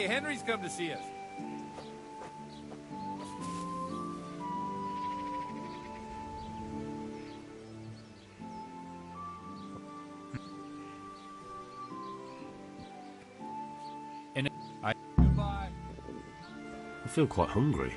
Henry's come to see us. Goodbye. I feel quite hungry.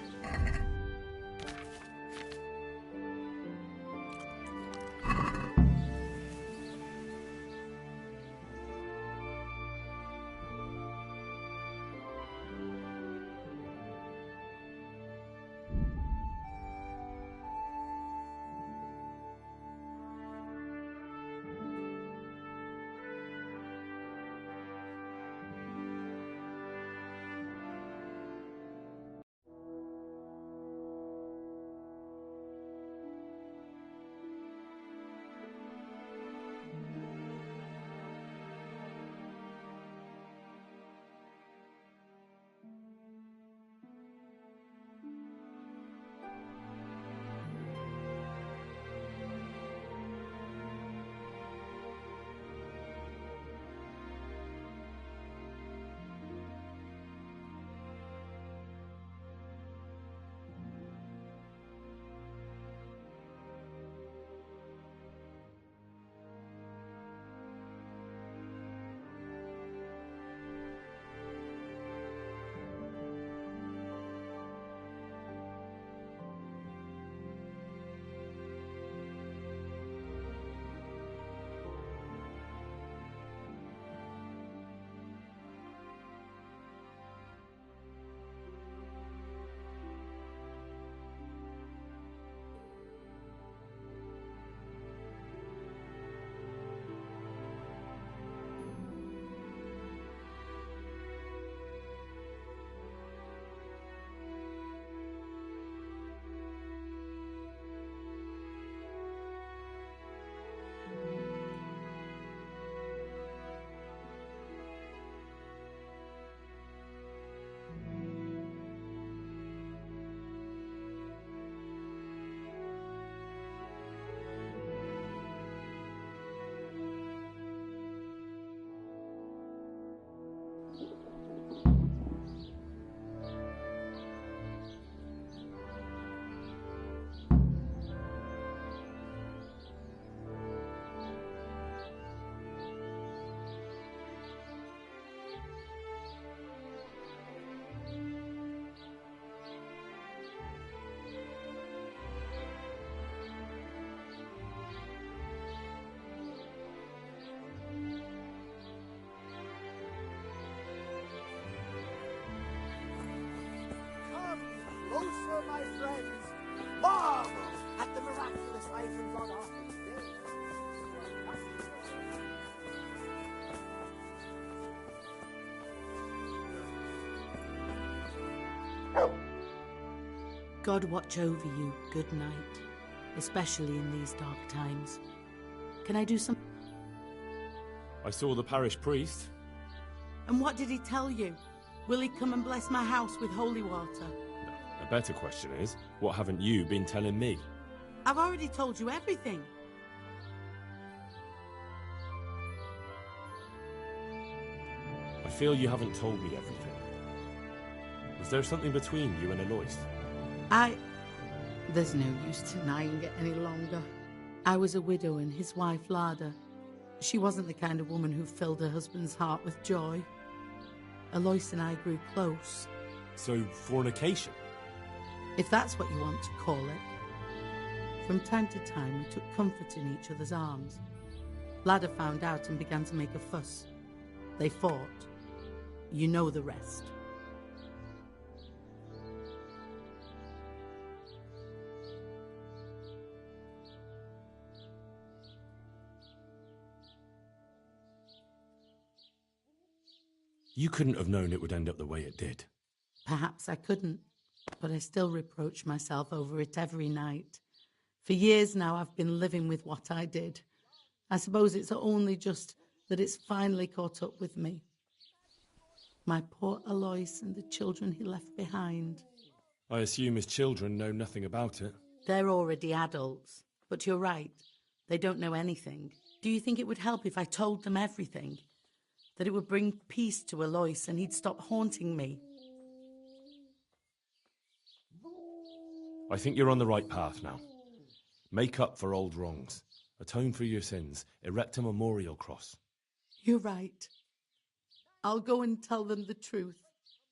Closer, my friends. Marvel at the miraculous life God offers today. God watch over you, good night, especially in these dark times. Can I do some? I saw the parish priest. And what did he tell you? Will he come and bless my house with holy water? A better question is, what haven't you been telling me? I've already told you everything. I feel you haven't told me everything. Was there something between you and Alois? There's no use denying it any longer. I was a widow and his wife Lada. She wasn't the kind of woman who filled her husband's heart with joy. Alois and I grew close. So, fornication? If that's what you want to call it. From time to time, we took comfort in each other's arms. Lada found out and began to make a fuss. They fought. You know the rest. You couldn't have known it would end up the way it did. Perhaps I couldn't, but I still reproach myself over it every night. For years now I've been living with what I did. I suppose it's only just that it's finally caught up with me. My poor Alois and the children he left behind. I assume his children know nothing about it. They're already adults, but you're right. They don't know anything. Do you think it would help if I told them everything? that it would bring peace to Alois and he'd stop haunting me. I think you're on the right path now. Make up for old wrongs. Atone for your sins. Erect a memorial cross. You're right. I'll go and tell them the truth,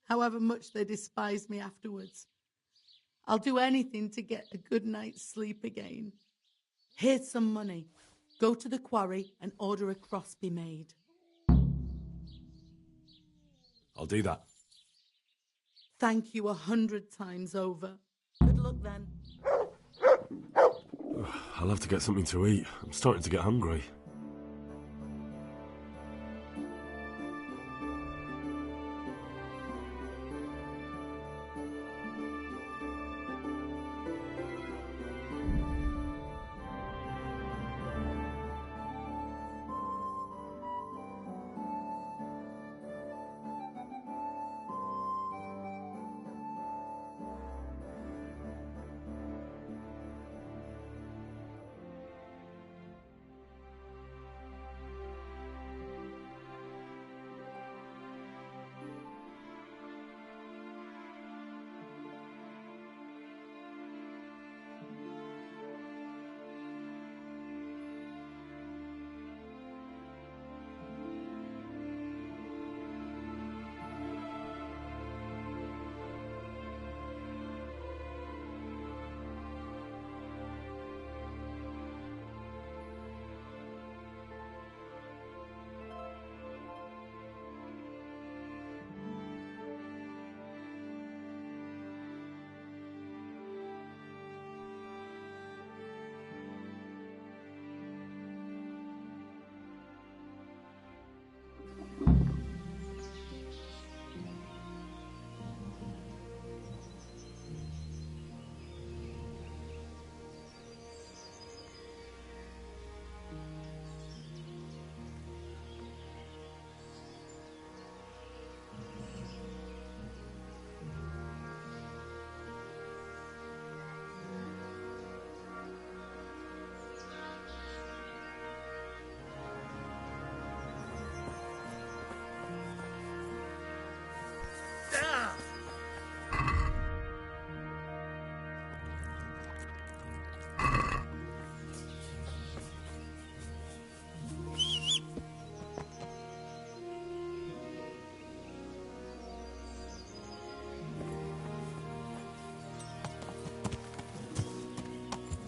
however much they despise me afterwards. I'll do anything to get a good night's sleep again. Here's some money. Go to the quarry and order a cross be made. I'll do that. Thank you 100 times over. Good luck then. I'll have to get something to eat. I'm starting to get hungry.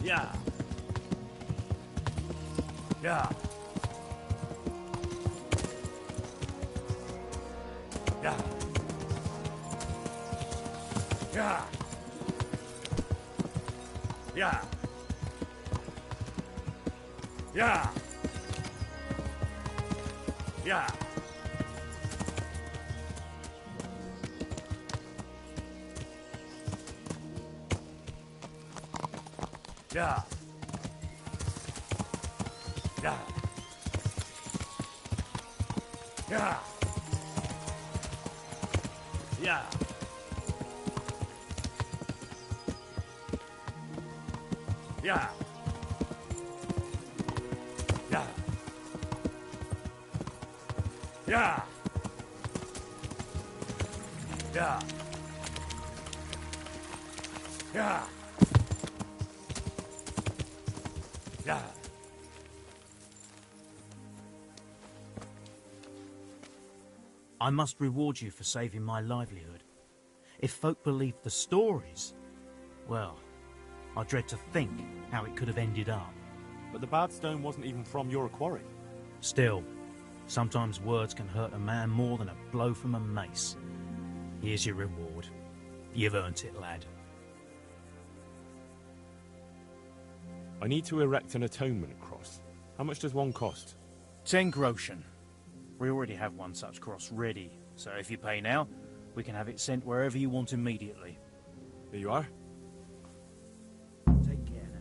Yeah. Yeah. Yeah. Yeah. Yeah. Yeah. Yeah. Yeah. Yeah. Yeah. Yeah. Yeah. Yeah. Yeah. Yeah. Yeah. Yeah. I must reward you for saving my livelihood. If folk believed the stories, well, I dread to think how it could have ended up. But the bad stone wasn't even from your quarry. Still, sometimes words can hurt a man more than a blow from a mace. Here's your reward. You've earned it, lad. I need to erect an atonement cross. How much does one cost? 10 groschen. We already have one such cross ready, so if you pay now, we can have it sent wherever you want immediately. Here you are. Take care now.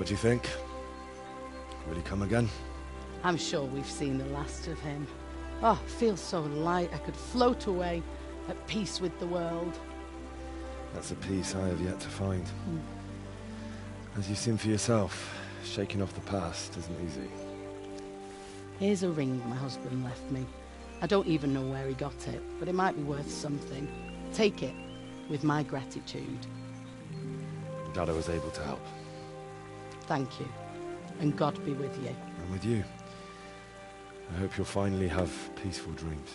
What do you think? Will he come again? I'm sure we've seen the last of him. Oh, feels so light I could float away at peace with the world. That's a peace I have yet to find. As you've seen for yourself, shaking off the past isn't easy. Here's a ring my husband left me. I don't even know where he got it, but it might be worth something. Take it, with my gratitude. Glad I was able to help. Thank you, and God be with you. And with you. I hope you'll finally have peaceful dreams.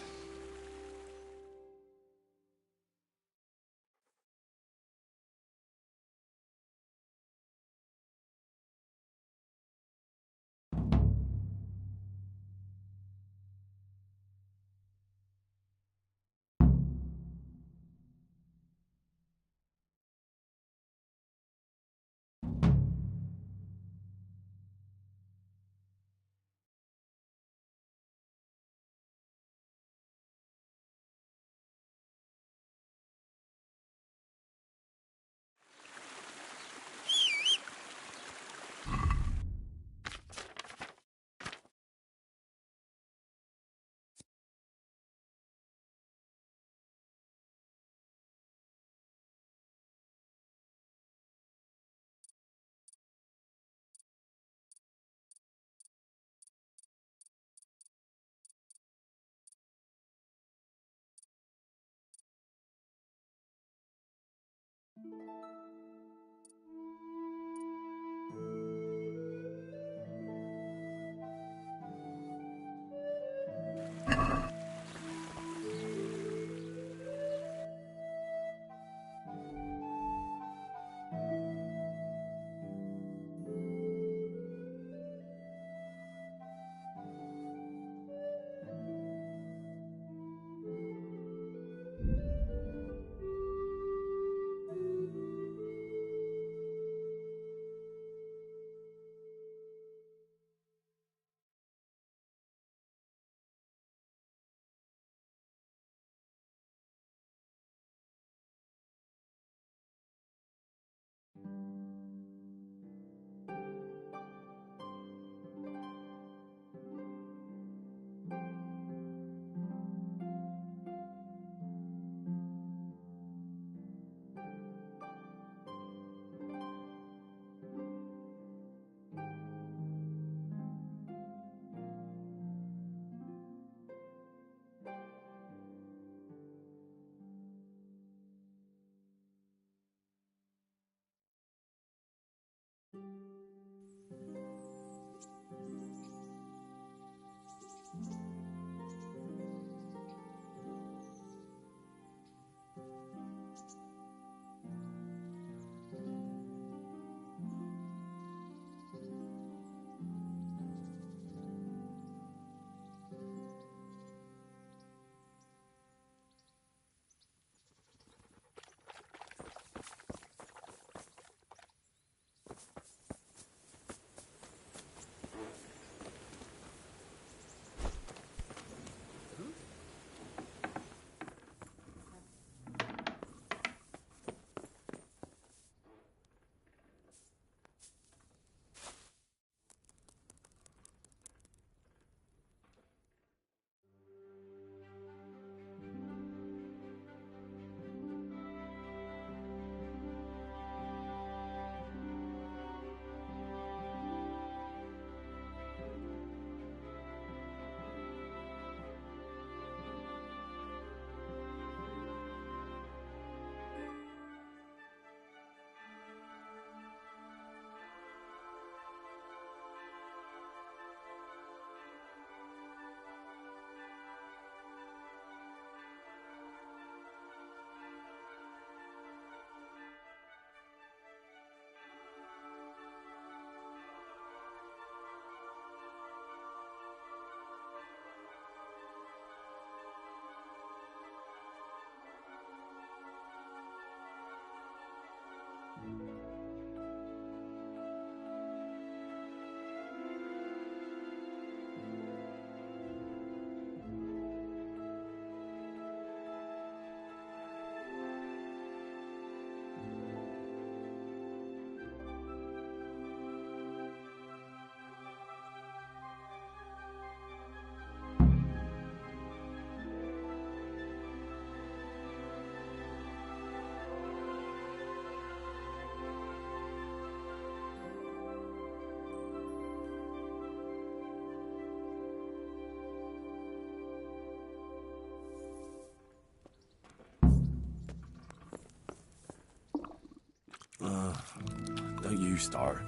you start.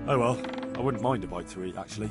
Oh well, I wouldn't mind a bite to eat, actually.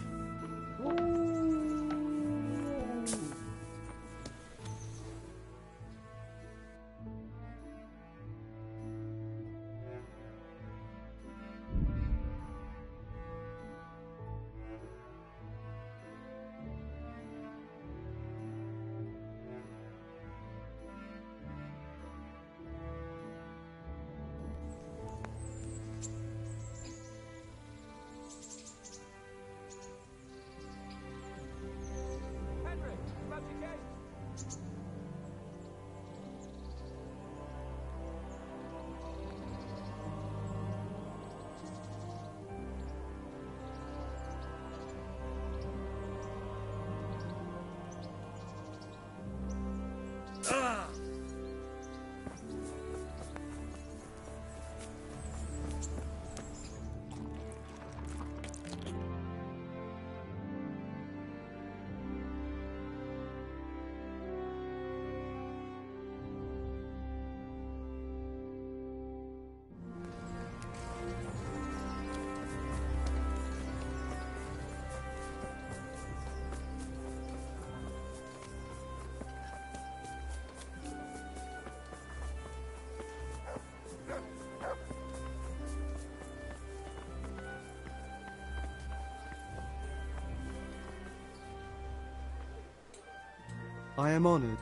I am honoured.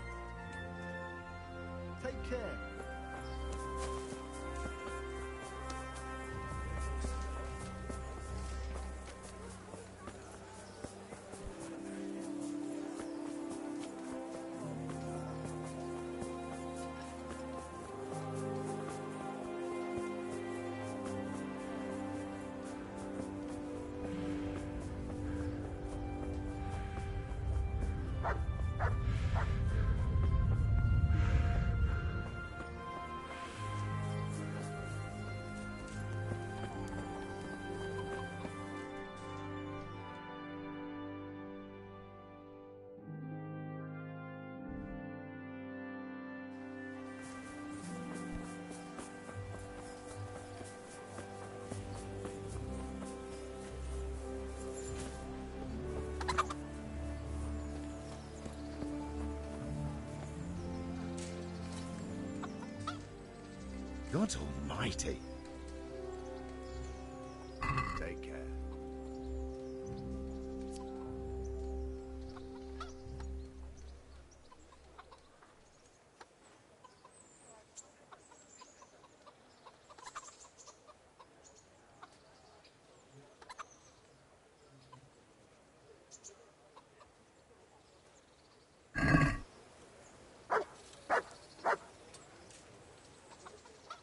Take care. God almighty. Take care.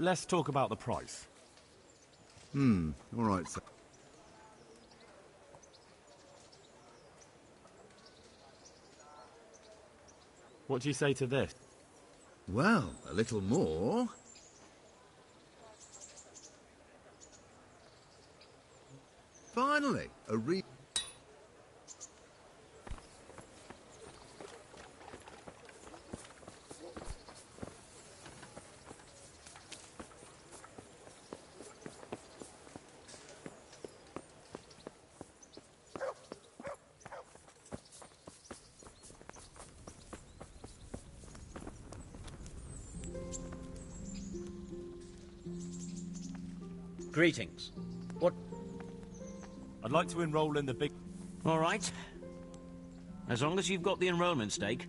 Let's talk about the price. All right, sir. What do you say to this? Well, a little more. Finally, a Greetings. What? I'd like to enroll in the big... All right. As long as you've got the enrollment stake.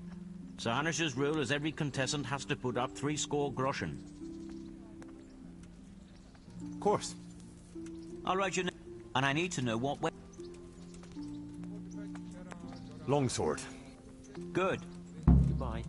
Sir Hanish's rule is every contestant has to put up 60 groschen. Of course. I'll write your name, and I need to know what way... Longsword. Good. Goodbye.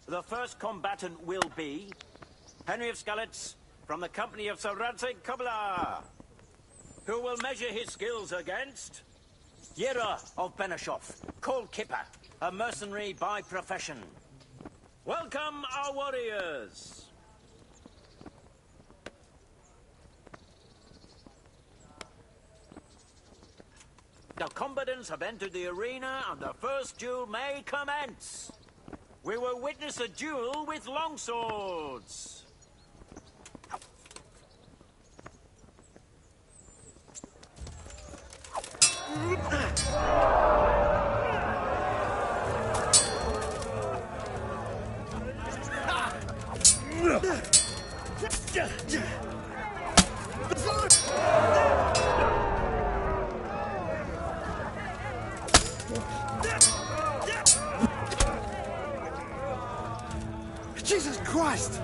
The first combatant will be Henry of Skalitz from the company of Sir Radzig Kubla, who will measure his skills against Yera of Benishov, called Kipper, a mercenary by profession. Welcome, our warriors. The combatants have entered the arena, and the first duel may commence. We will witness a duel with longswords. Jesus Christ!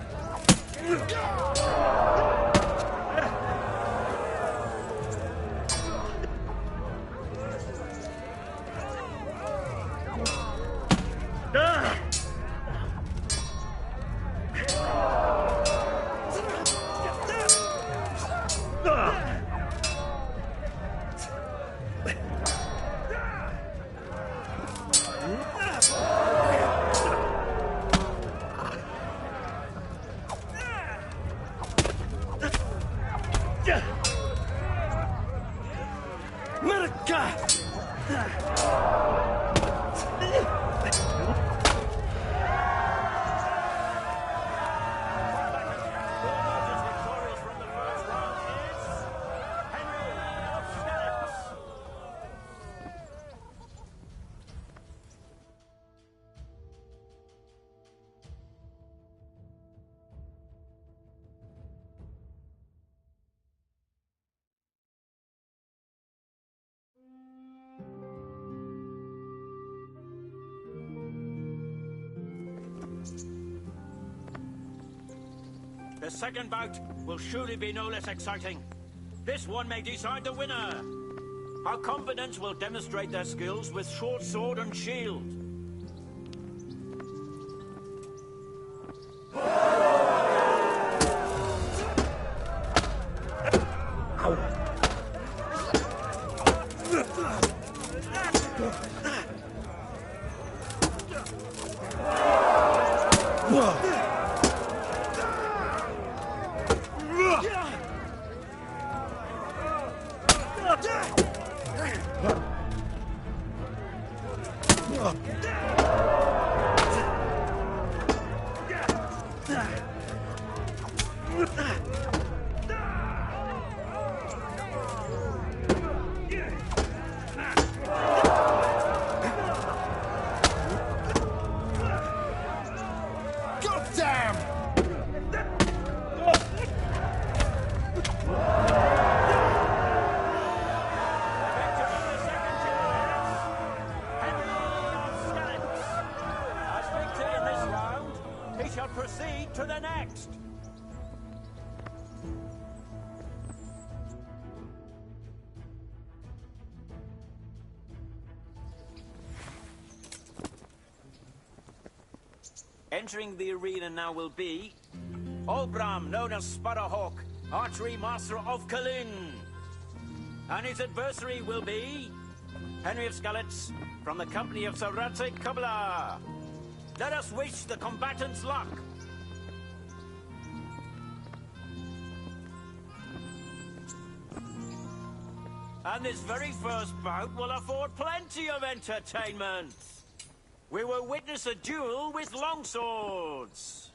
The second bout will surely be no less exciting. This one may decide the winner. Our combatants will demonstrate their skills with short sword and shield. Proceed to the next. Entering the arena now will be Olbram, known as Sparrowhawk, archery master of Kalin. And his adversary will be Henry of Skalitz, from the company of Sir Radzik Kubla. Let us wish the combatants luck. And this very first bout will afford plenty of entertainment. We will witness a duel with longswords.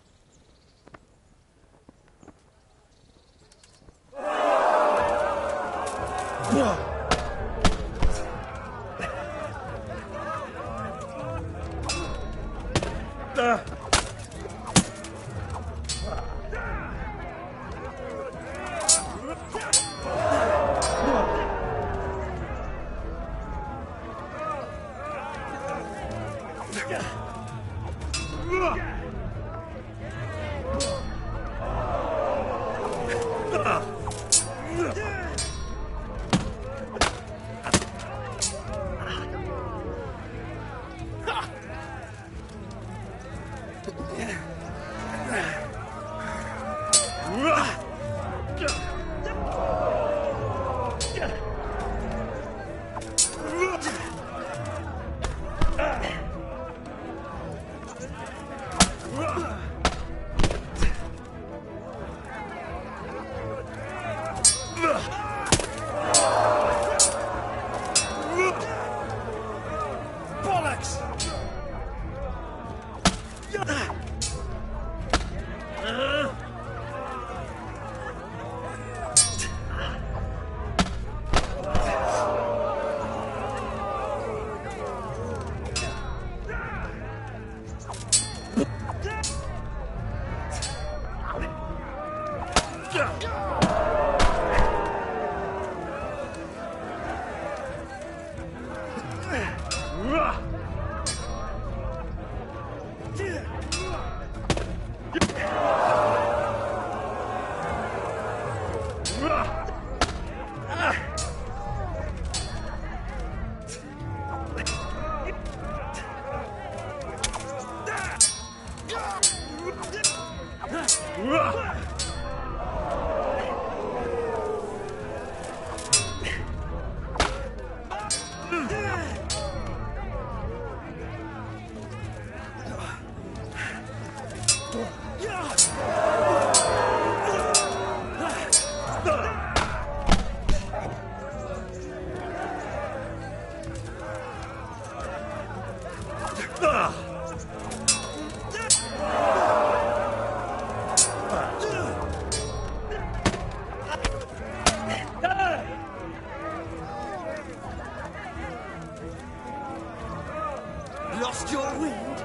Lost your wind?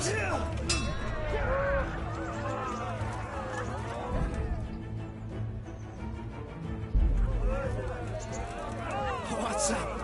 What's up?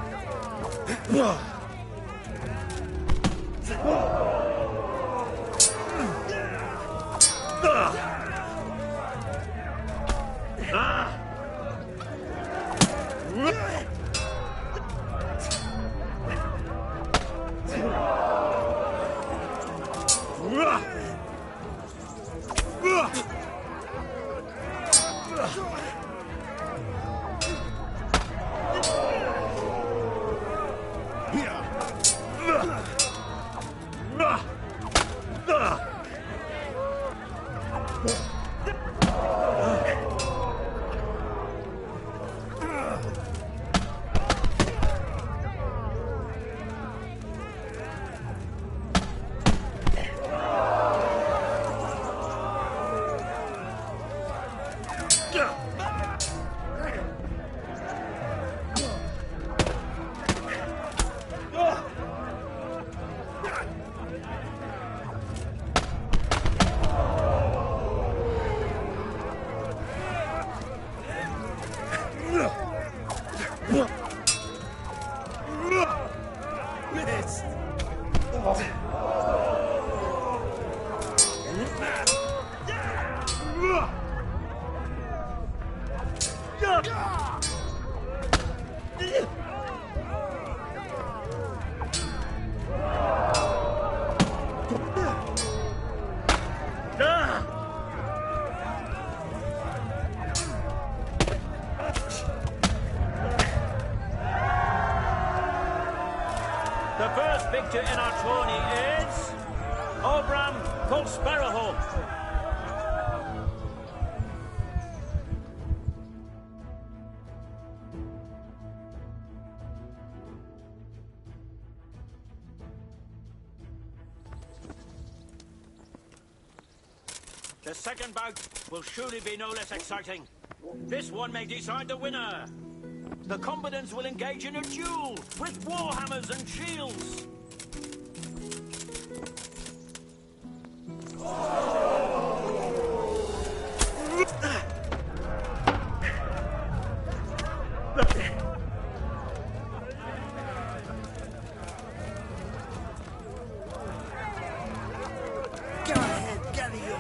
The first victor in our tourney is Obram Sparrowhawk. The second bout will surely be no less exciting. This one may decide the winner. The combatants will engage in a duel with warhammers and shields. Go ahead, gather your...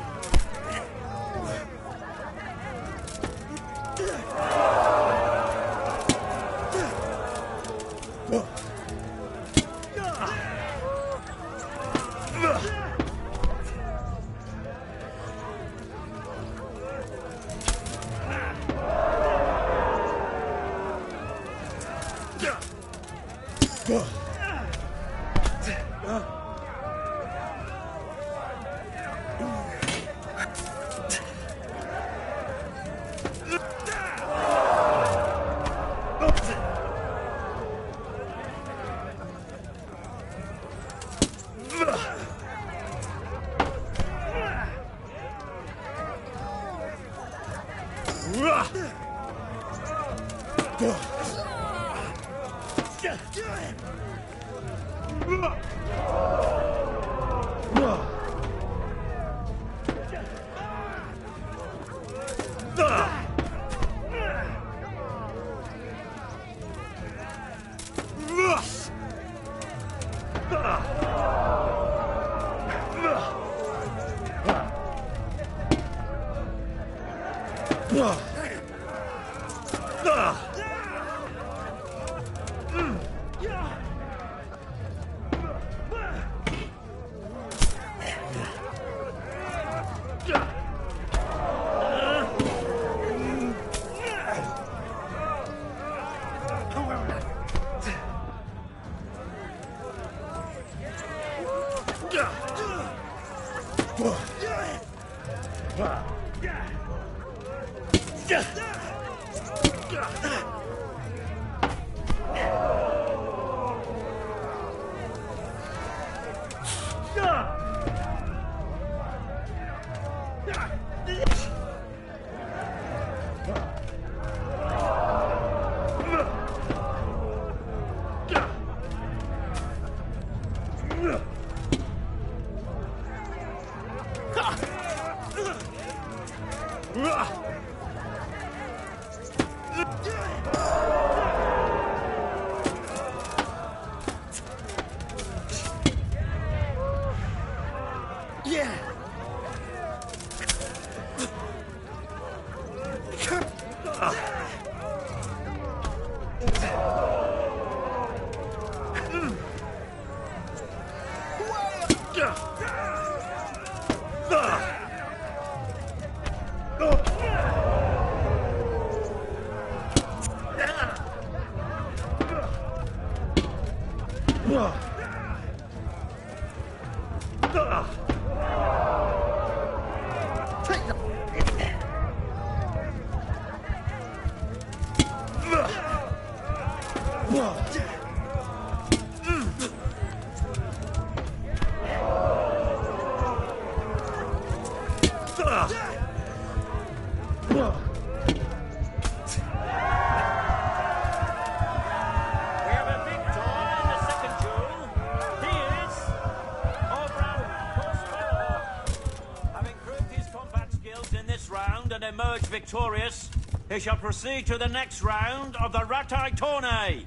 Emerge victorious, he shall proceed to the next round of the Ratai tourney.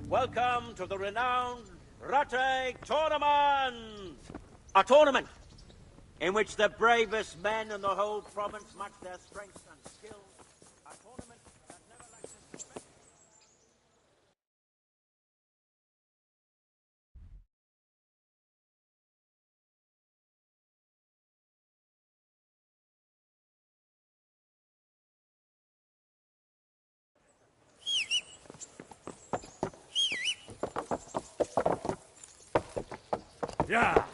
Welcome to the renowned Ratai tournament! A tournament in which the bravest men in the whole province match their strengths and skills. A tournament that never lacks in spectacle. Yeah.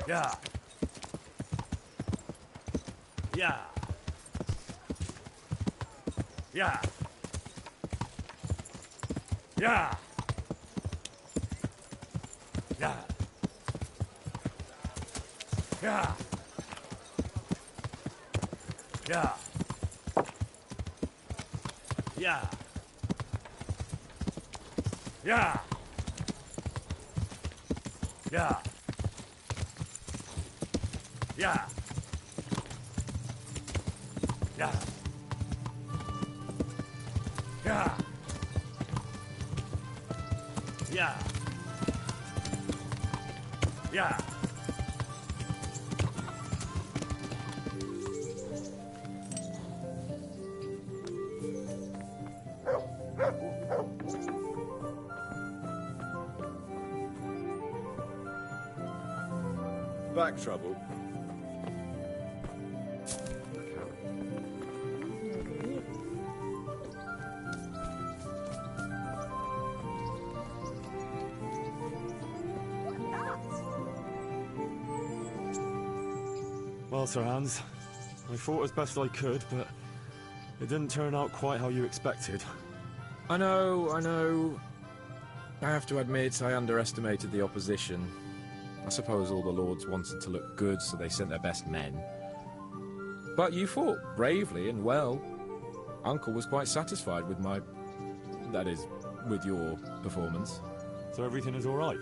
Yeah. Yeah. Yeah. Yeah. Yeah. Yeah. Yeah. Yeah. Yeah. Yeah. Yeah. Yeah. Yeah. Yeah. Yeah. Back trouble. Well, Sir Hans, I fought as best I could, but it didn't turn out quite how you expected. I know. I have to admit, I underestimated the opposition. I suppose all the lords wanted to look good, so they sent their best men. But you fought bravely and well. Uncle was quite satisfied with that is, with your performance. So everything is all right?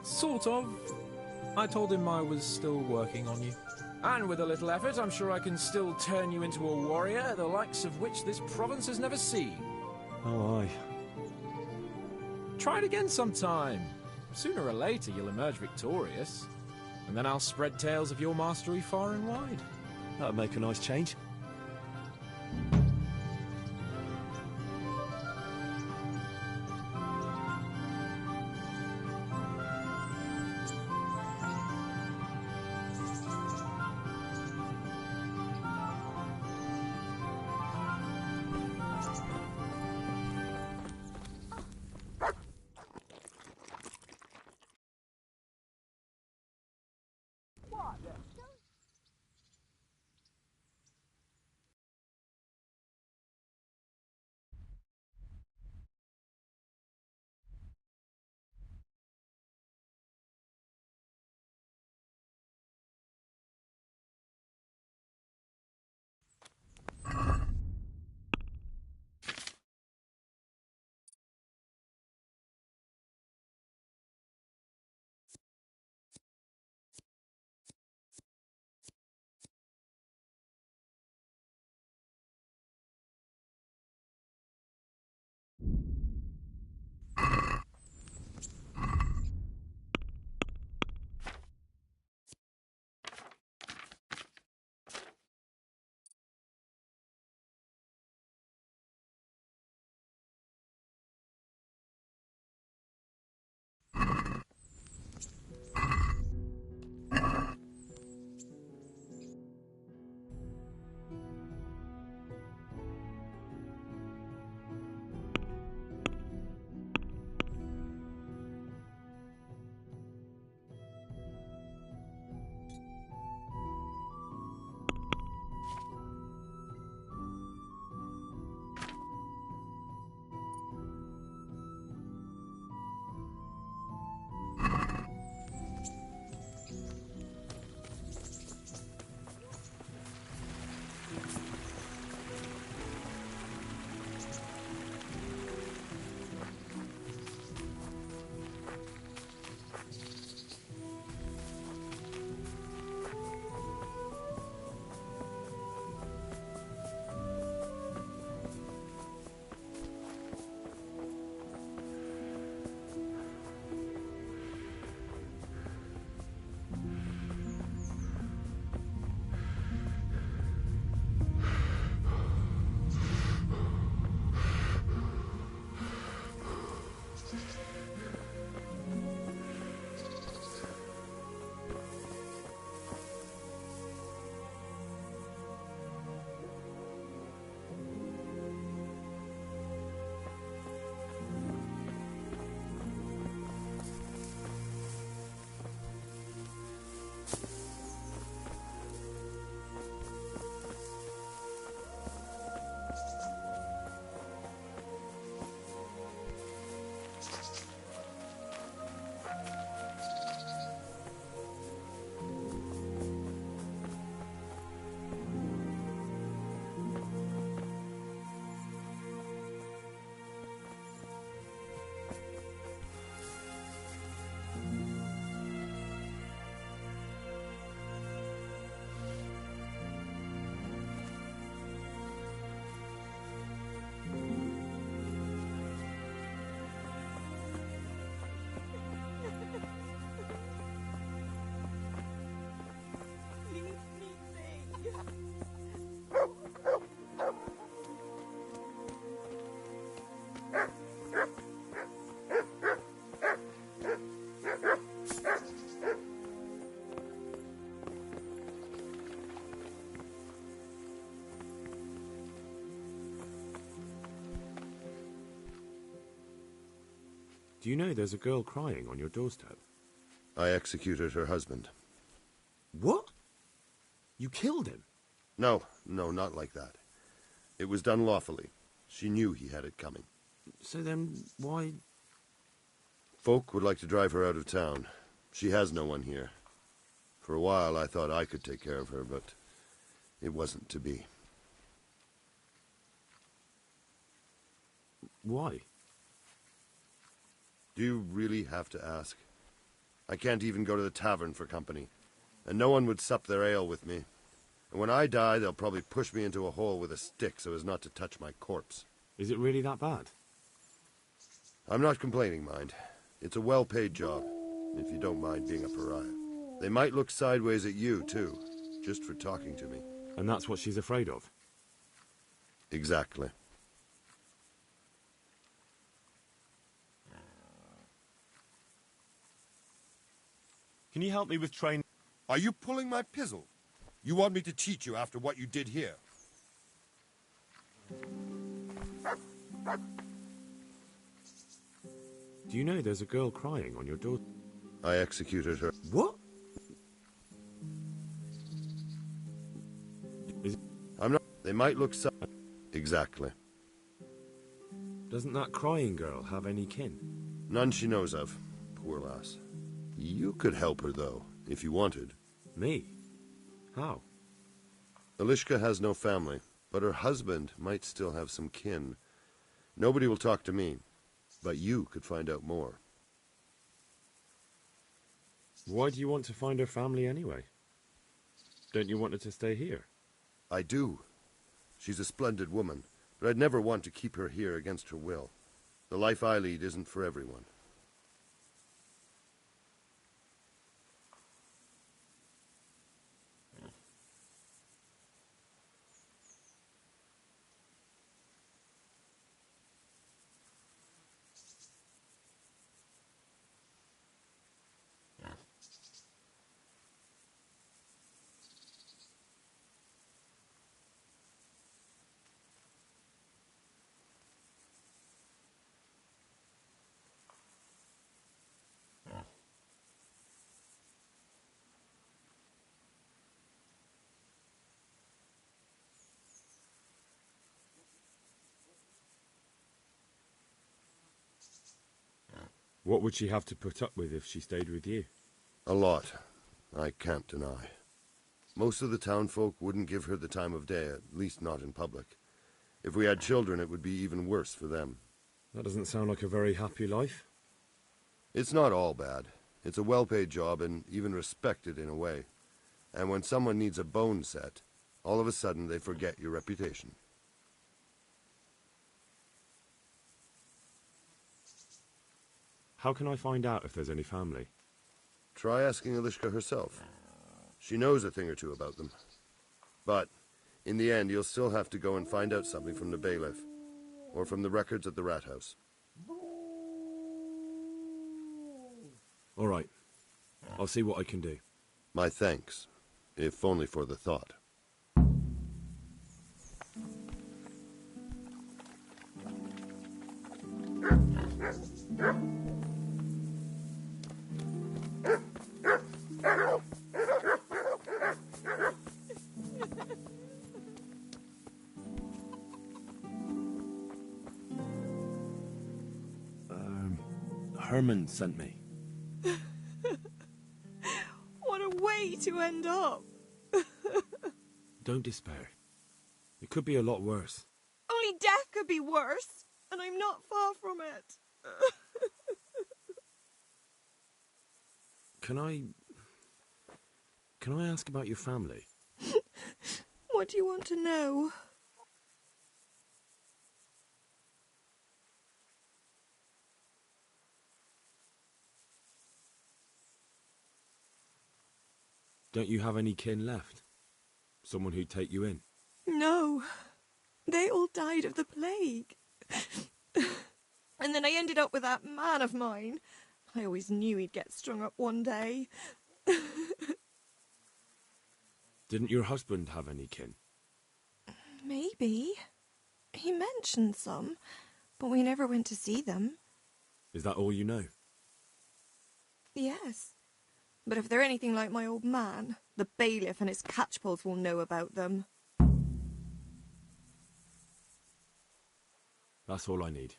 Sort of. I told him I was still working on you. And with a little effort, I'm sure I can still turn you into a warrior, the likes of which this province has never seen. Oh, aye. Try it again sometime. Sooner or later, you'll emerge victorious. And then I'll spread tales of your mastery far and wide. That'd make a nice change. Do you know there's a girl crying on your doorstep? I executed her husband. What? You killed him? No, not like that. It was done lawfully. She knew he had it coming. So then, why... Folk would like to drive her out of town. She has no one here. For a while I thought I could take care of her, but it wasn't to be. Why? Do you really have to ask? I can't even go to the tavern for company, and no one would sup their ale with me. And when I die, they'll probably push me into a hole with a stick so as not to touch my corpse. Is it really that bad? I'm not complaining, mind. It's a well-paid job, if you don't mind being a pariah. They might look sideways at you, too, just for talking to me. And that's what she's afraid of? Exactly. Can you help me with train... Are you pulling my pizzle? You want me to teach you after what you did here? Do you know there's a girl crying on your door? I executed her. What? I'm not... They might look Exactly. Doesn't that crying girl have any kin? None she knows of. Poor lass. You could help her, though, if you wanted. Me? How? Elishka has no family, but her husband might still have some kin. Nobody will talk to me, but you could find out more. Why do you want to find her family anyway? Don't you want her to stay here? I do. She's a splendid woman, but I'd never want to keep her here against her will. The life I lead isn't for everyone. What would she have to put up with if she stayed with you? A lot. I can't deny. Most of the townfolk wouldn't give her the time of day, at least not in public. If we had children, it would be even worse for them. That doesn't sound like a very happy life. It's not all bad. It's a well-paid job and even respected in a way. And when someone needs a bone set, all of a sudden they forget your reputation. How can I find out if there's any family? Try asking Elishka herself. She knows a thing or two about them. But, in the end, you'll still have to go and find out something from the bailiff, or from the records at the rat house. All right. I'll see what I can do. My thanks, if only for the thought. Herman sent me. What a way to end up. Don't despair. It could be a lot worse. Only death could be worse, and I'm not far from it. Can I ask about your family? What do you want to know? Don't you have any kin left? Someone who'd take you in? No. They all died of the plague. And then I ended up with that man of mine. I always knew he'd get strung up one day. Didn't your husband have any kin? Maybe. He mentioned some, but we never went to see them. Is that all you know? Yes. But if they're anything like my old man, the bailiff and his catchpolls will know about them. That's all I need.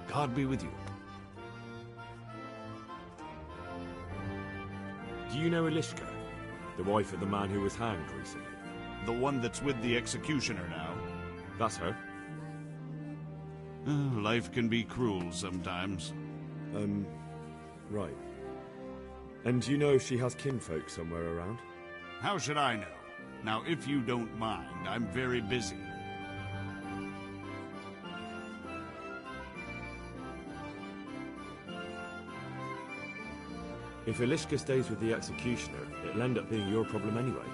God be with you. Do you know Elishka, the wife of the man who was hanged recently? The one that's with the executioner now. That's her. Life can be cruel sometimes. Right. And do you know if she has kinfolk somewhere around? How should I know? Now, if you don't mind, I'm very busy. If Elishka stays with the executioner, it'll end up being your problem anyway.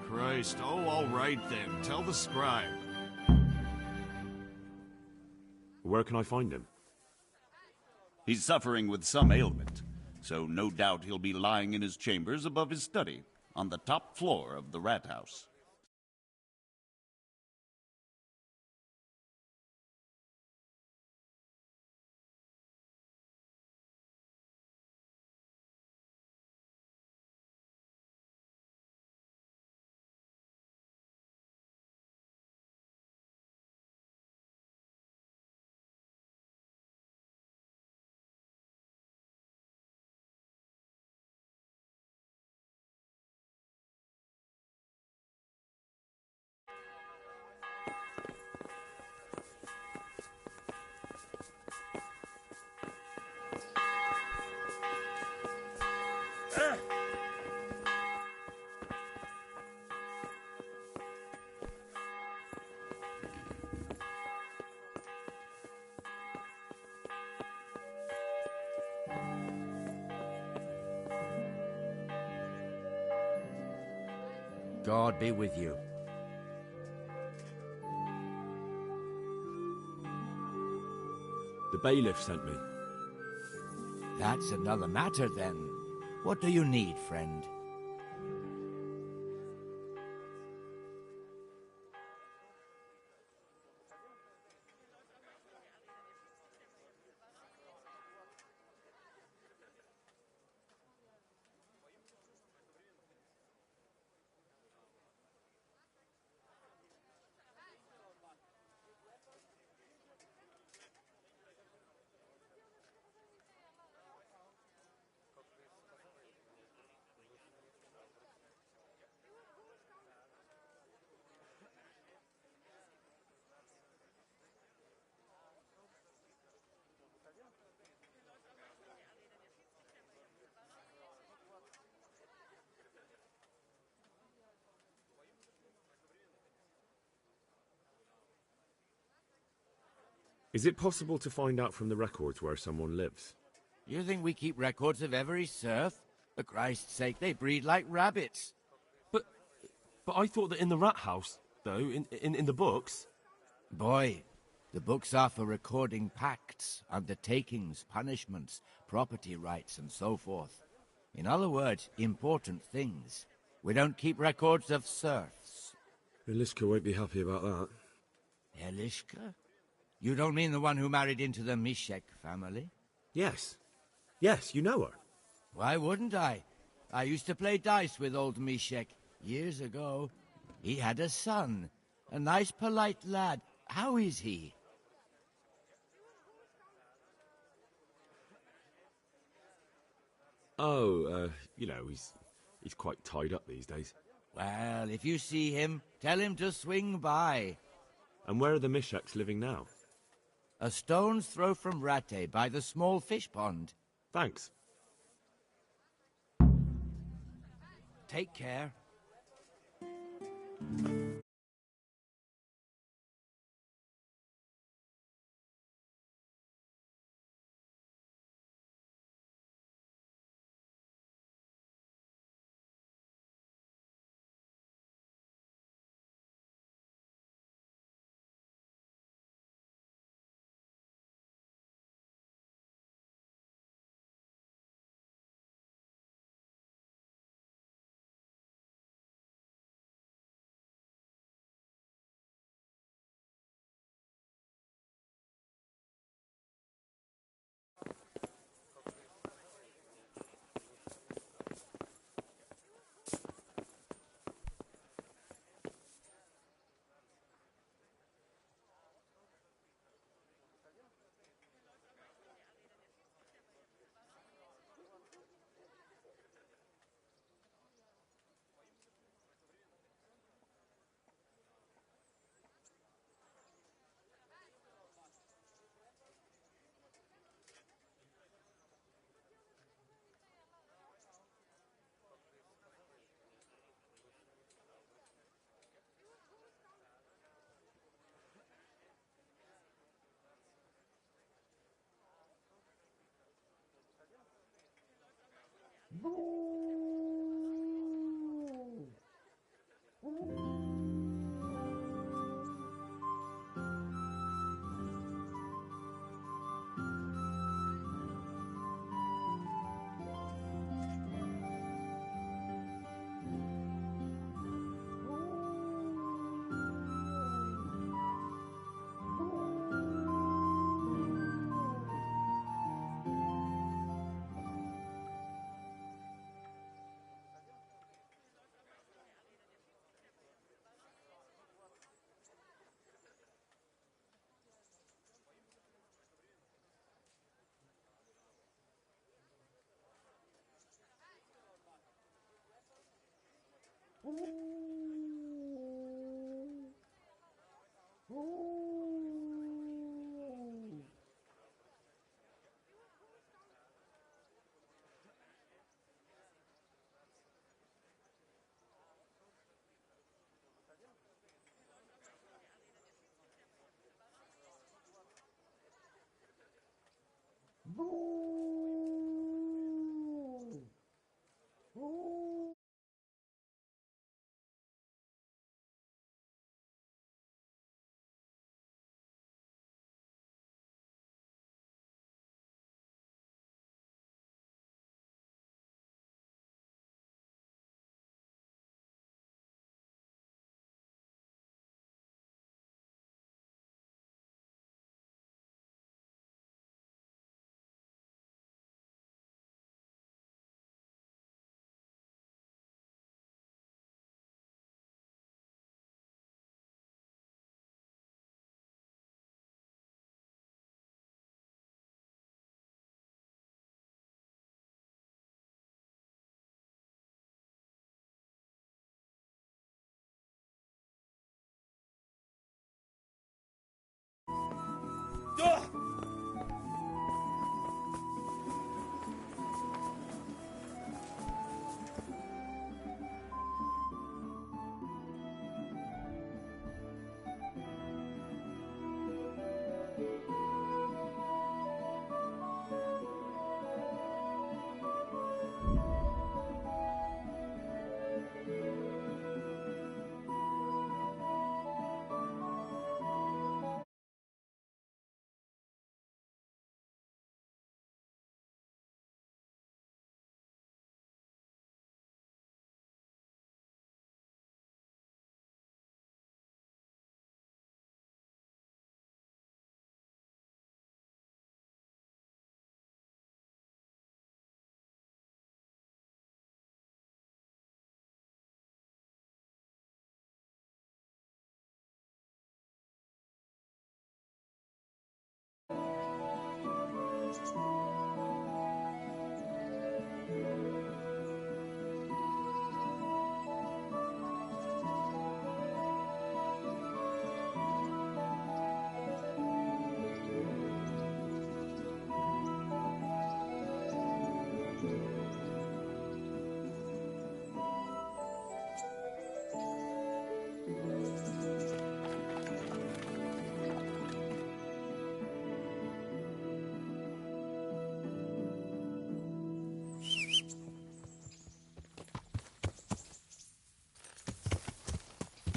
Christ, oh, all right then. Tell the scribe. Where can I find him? He's suffering with some ailment, so no doubt he'll be lying in his chambers above his study, on the top floor of the rat house. God be with you. The bailiff sent me. That's another matter, then. What do you need, friend? Is it possible to find out from the records where someone lives? You think we keep records of every serf? For Christ's sake, they breed like rabbits. But I thought that in the rat house, though, in the books... Boy, the books are for recording pacts, undertakings, punishments, property rights, and so forth. In other words, important things. We don't keep records of serfs. Eliska won't be happy about that. Eliska? You don't mean the one who married into the Mishek family? Yes. Yes, you know her. Why wouldn't I? I used to play dice with old Mishek years ago. He had a son, a nice polite lad. How is he? Oh, he's quite tied up these days. Well, if you see him, tell him to swing by. And where are the Misheks living now? A stone's throw from Rate by the small fish pond. Thanks. Take care.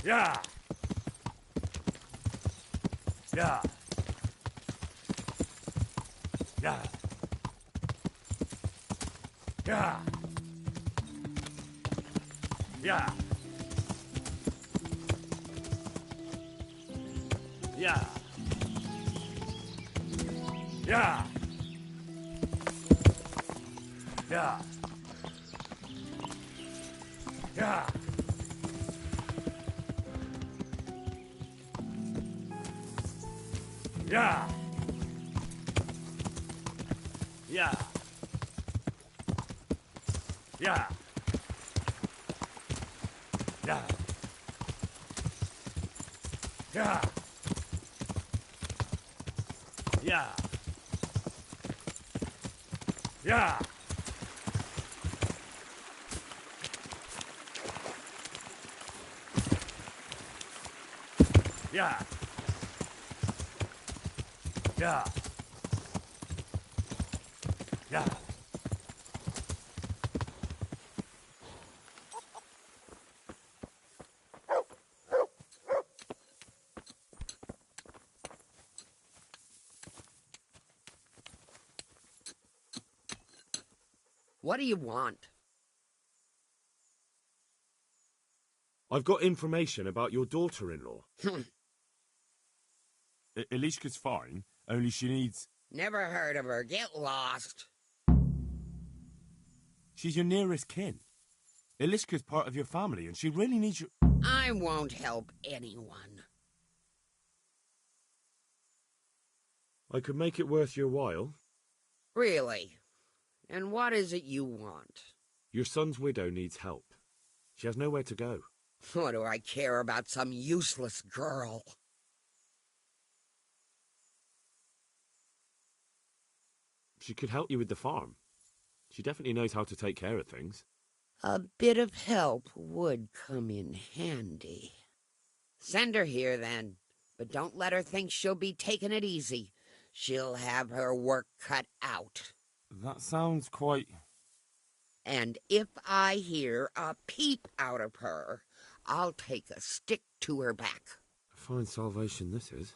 Yeah. Yeah. Yeah. Yeah. Yeah. Yeah. Yeah. Yeah. Yeah. Yeah. Yeah. Yeah. Yeah. Yeah. Yeah. Yeah. Yeah. Yeah. Yeah. What do you want? I've got information about your daughter-in-law. Elishka's fine, only she needs... Never heard of her. Get lost. She's your nearest kin. Elishka's part of your family, and she really needs you... I won't help anyone. I could make it worth your while. Really? And what is it you want? Your son's widow needs help. She has nowhere to go. What do I care about some useless girl? She could help you with the farm. She definitely knows how to take care of things. A bit of help would come in handy. Send her here, then. But don't let her think she'll be taking it easy. She'll have her work cut out. That sounds quite... And if I hear a peep out of her, I'll take a stick to her back. Fine salvation this is.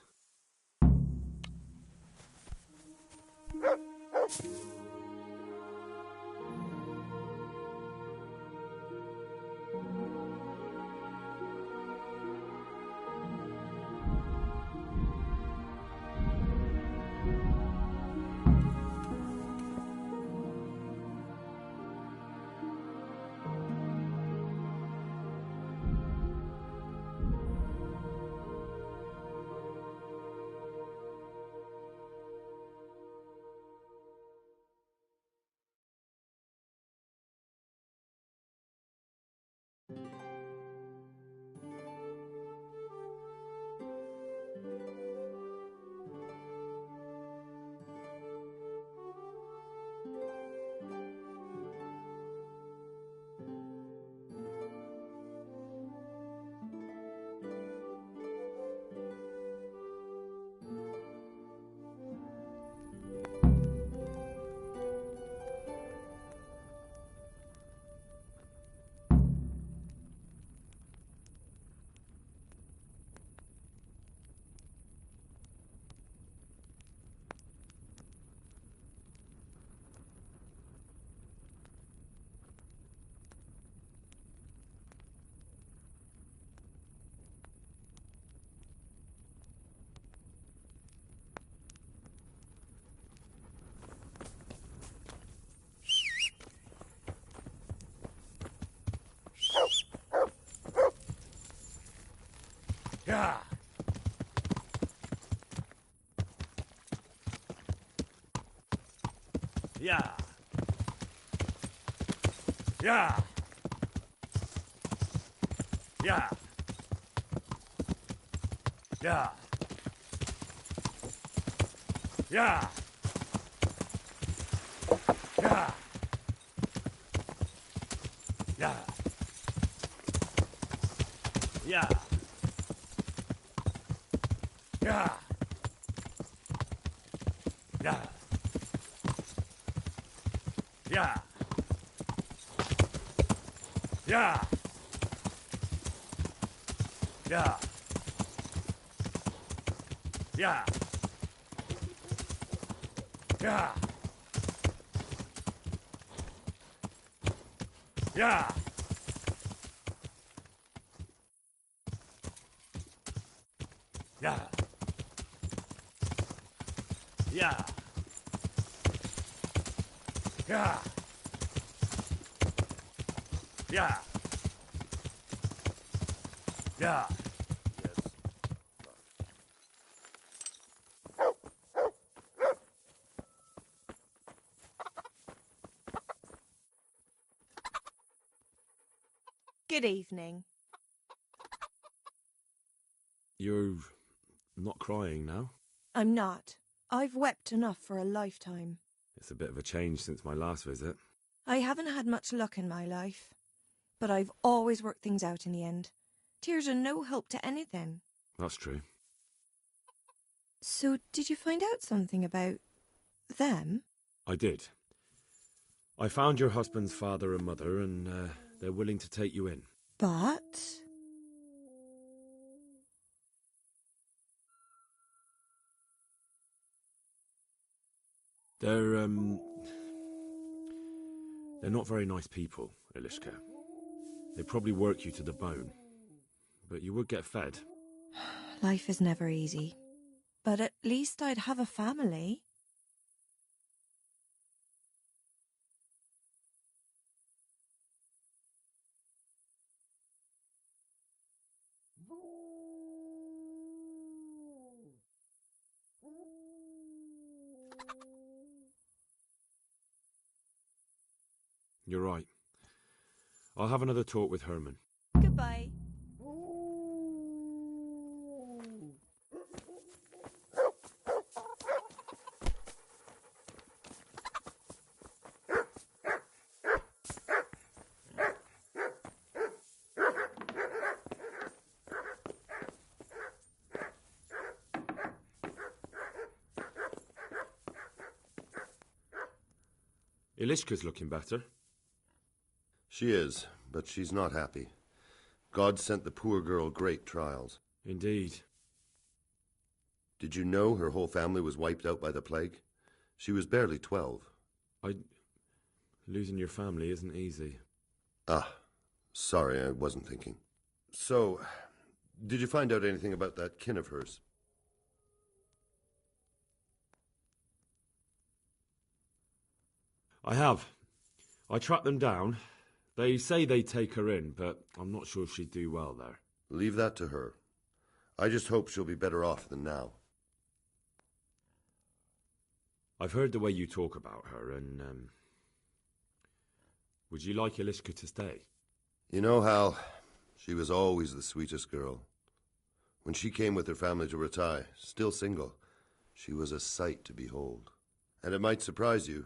Yeah. Yeah. Yeah. Yeah. Yeah. Yeah. Yeah. Yeah. Yeah. Yeah. Yeah. Yeah. Yeah. Yeah. Yeah. Yeah. Yeah. Yeah. Yeah. Yeah. Yeah. Yeah. Good evening. You're not crying now? I'm not. I've wept enough for a lifetime. It's a bit of a change since my last visit. I haven't had much luck in my life, but I've always worked things out in the end. Tears are no help to anything. That's true. So, did you find out something about them? I did. I found your husband's father and mother, and they're willing to take you in. But... They're not very nice people, Elishka. They probably work you to the bone. But you would get fed. Life is never easy. But at least I'd have a family. You're right. I'll have another talk with Herman. Goodbye. Elishka's looking better. She is, but she's not happy. God sent the poor girl great trials. Indeed. Did you know her whole family was wiped out by the plague? She was barely 12. Losing your family isn't easy. Ah, sorry, I wasn't thinking. So, did you find out anything about that kin of hers? I have. I tracked them down. They say they'd take her in, but I'm not sure she'd do well there. Leave that to her. I just hope she'll be better off than now. I've heard the way you talk about her, and, would you like Elishka to stay? You know, Hal, she was always the sweetest girl. When she came with her family to Ratai, still single, she was a sight to behold. And it might surprise you,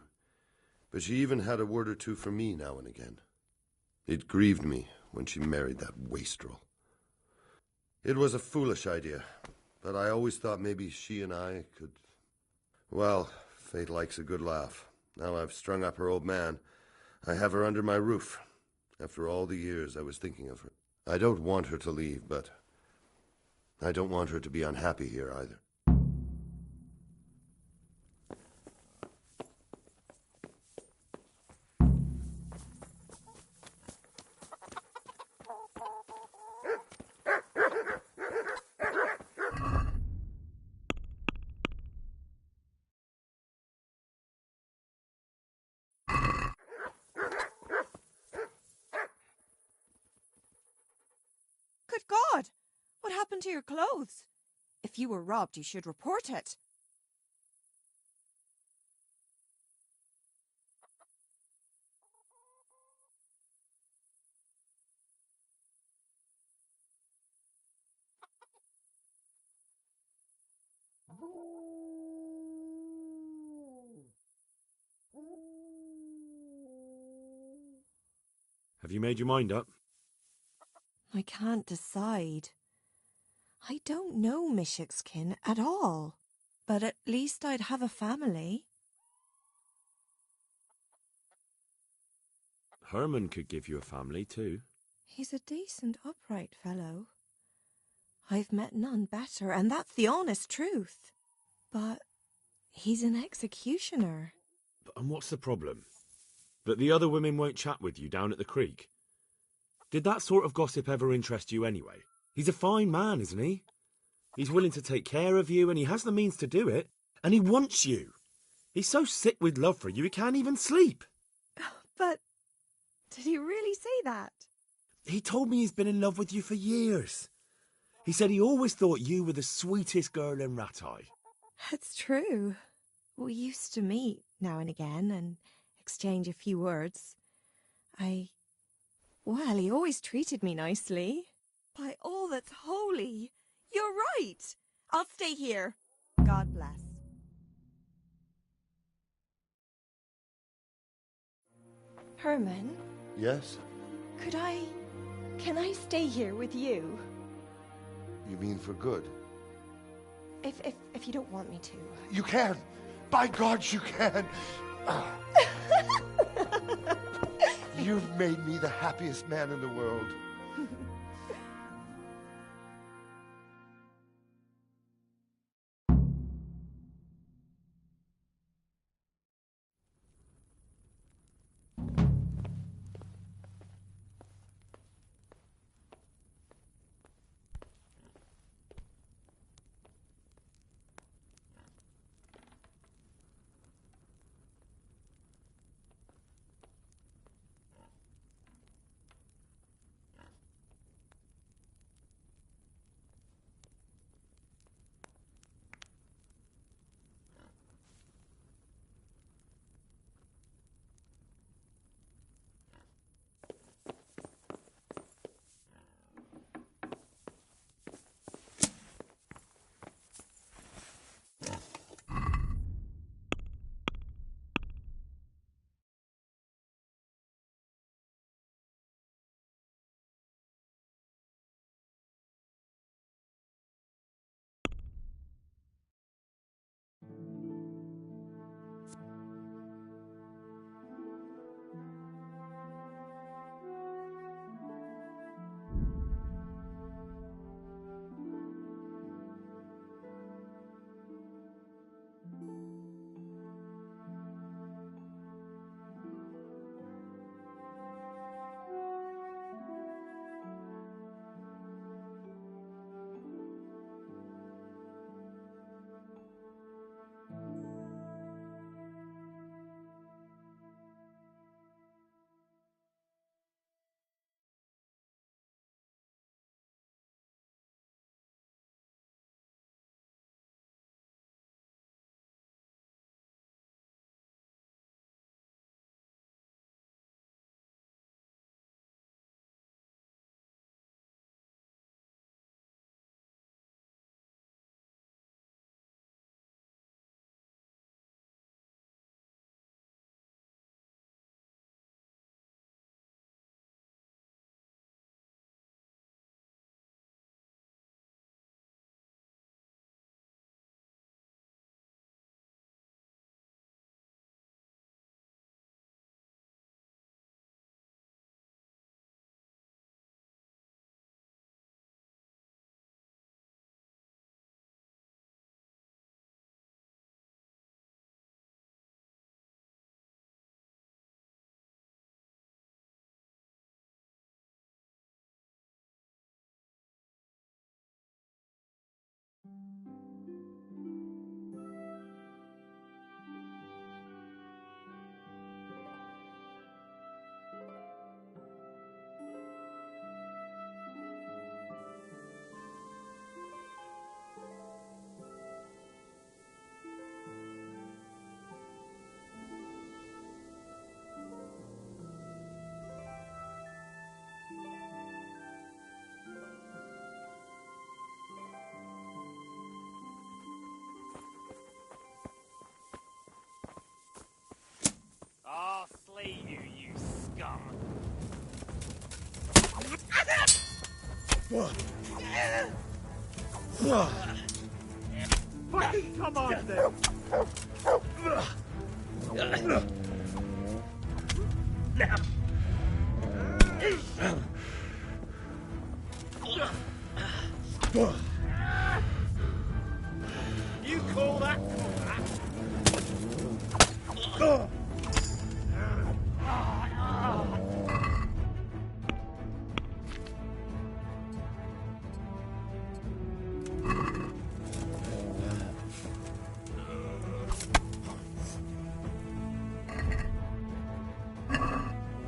but she even had a word or two for me now and again. It grieved me when she married that wastrel. It was a foolish idea, but I always thought maybe she and I could... Well, fate likes a good laugh. Now I've strung up her old man. I have her under my roof. After all the years I was thinking of her. I don't want her to leave, but I don't want her to be unhappy here either. Good God! What happened to your clothes? If you were robbed, you should report it. Have you made your mind up? I can't decide. I don't know Mishik's at all, but at least I'd have a family. Herman could give you a family too. He's a decent, upright fellow. I've met none better, and that's the honest truth. But he's an executioner. And what's the problem? That the other women won't chat with you down at the creek? Did that sort of gossip ever interest you anyway? He's a fine man, isn't he? He's willing to take care of you, and he has the means to do it. And he wants you. He's so sick with love for you, he can't even sleep. But did he really say that? He told me he's been in love with you for years. He said he always thought you were the sweetest girl in Rattay. That's true. We used to meet now and again and exchange a few words. Well, he always treated me nicely. By all that's holy, you're right. I'll stay here. God bless. Herman? Yes? Can I stay here with you? You mean for good? If you don't want me to. You can! By God, you can! You've made me the happiest man in the world. I'll slay you, you scum! Fucking come on, then! You call that combat?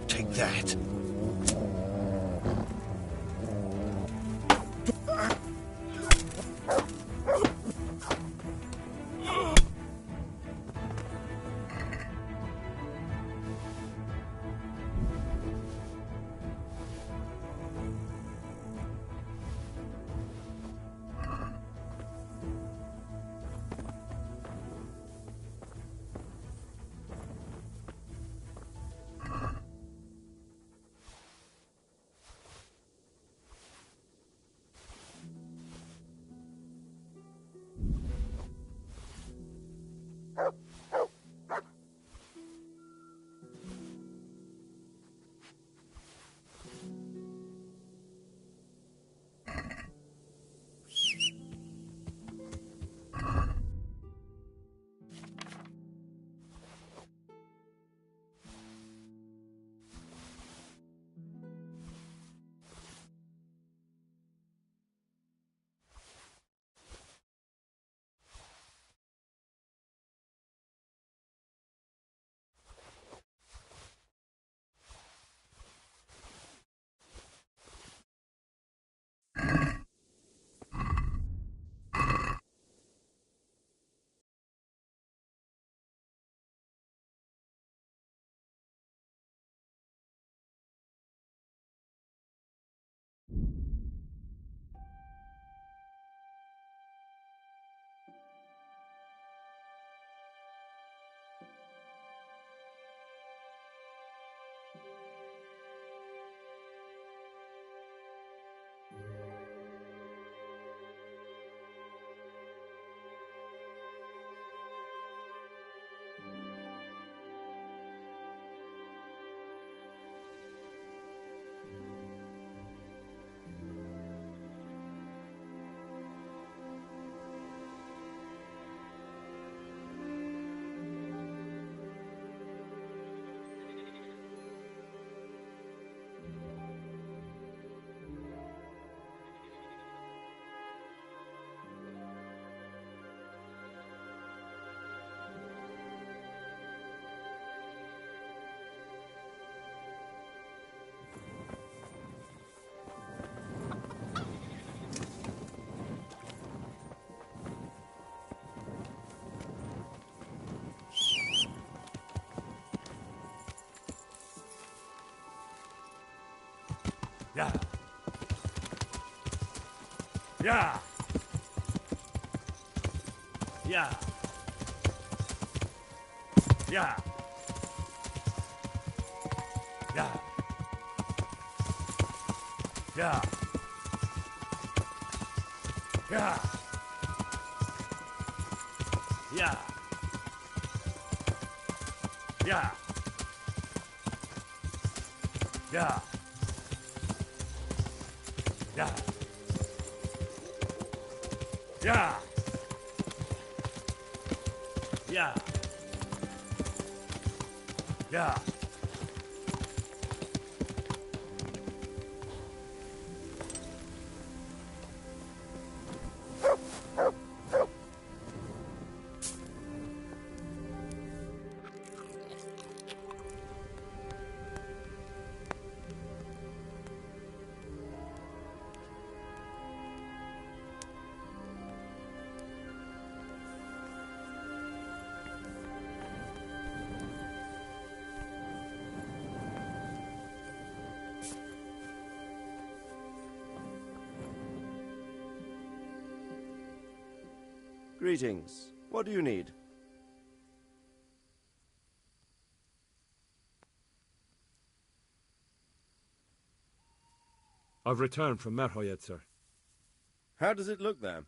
Take that. Yeah. Yeah. Yeah. Yeah. Yeah. Yeah. Yeah. Yeah. Yeah. Yeah. Yeah. Yeah. Yeah. Yeah. Greetings. What do you need? I've returned from Merhoyed, sir. How does it look there?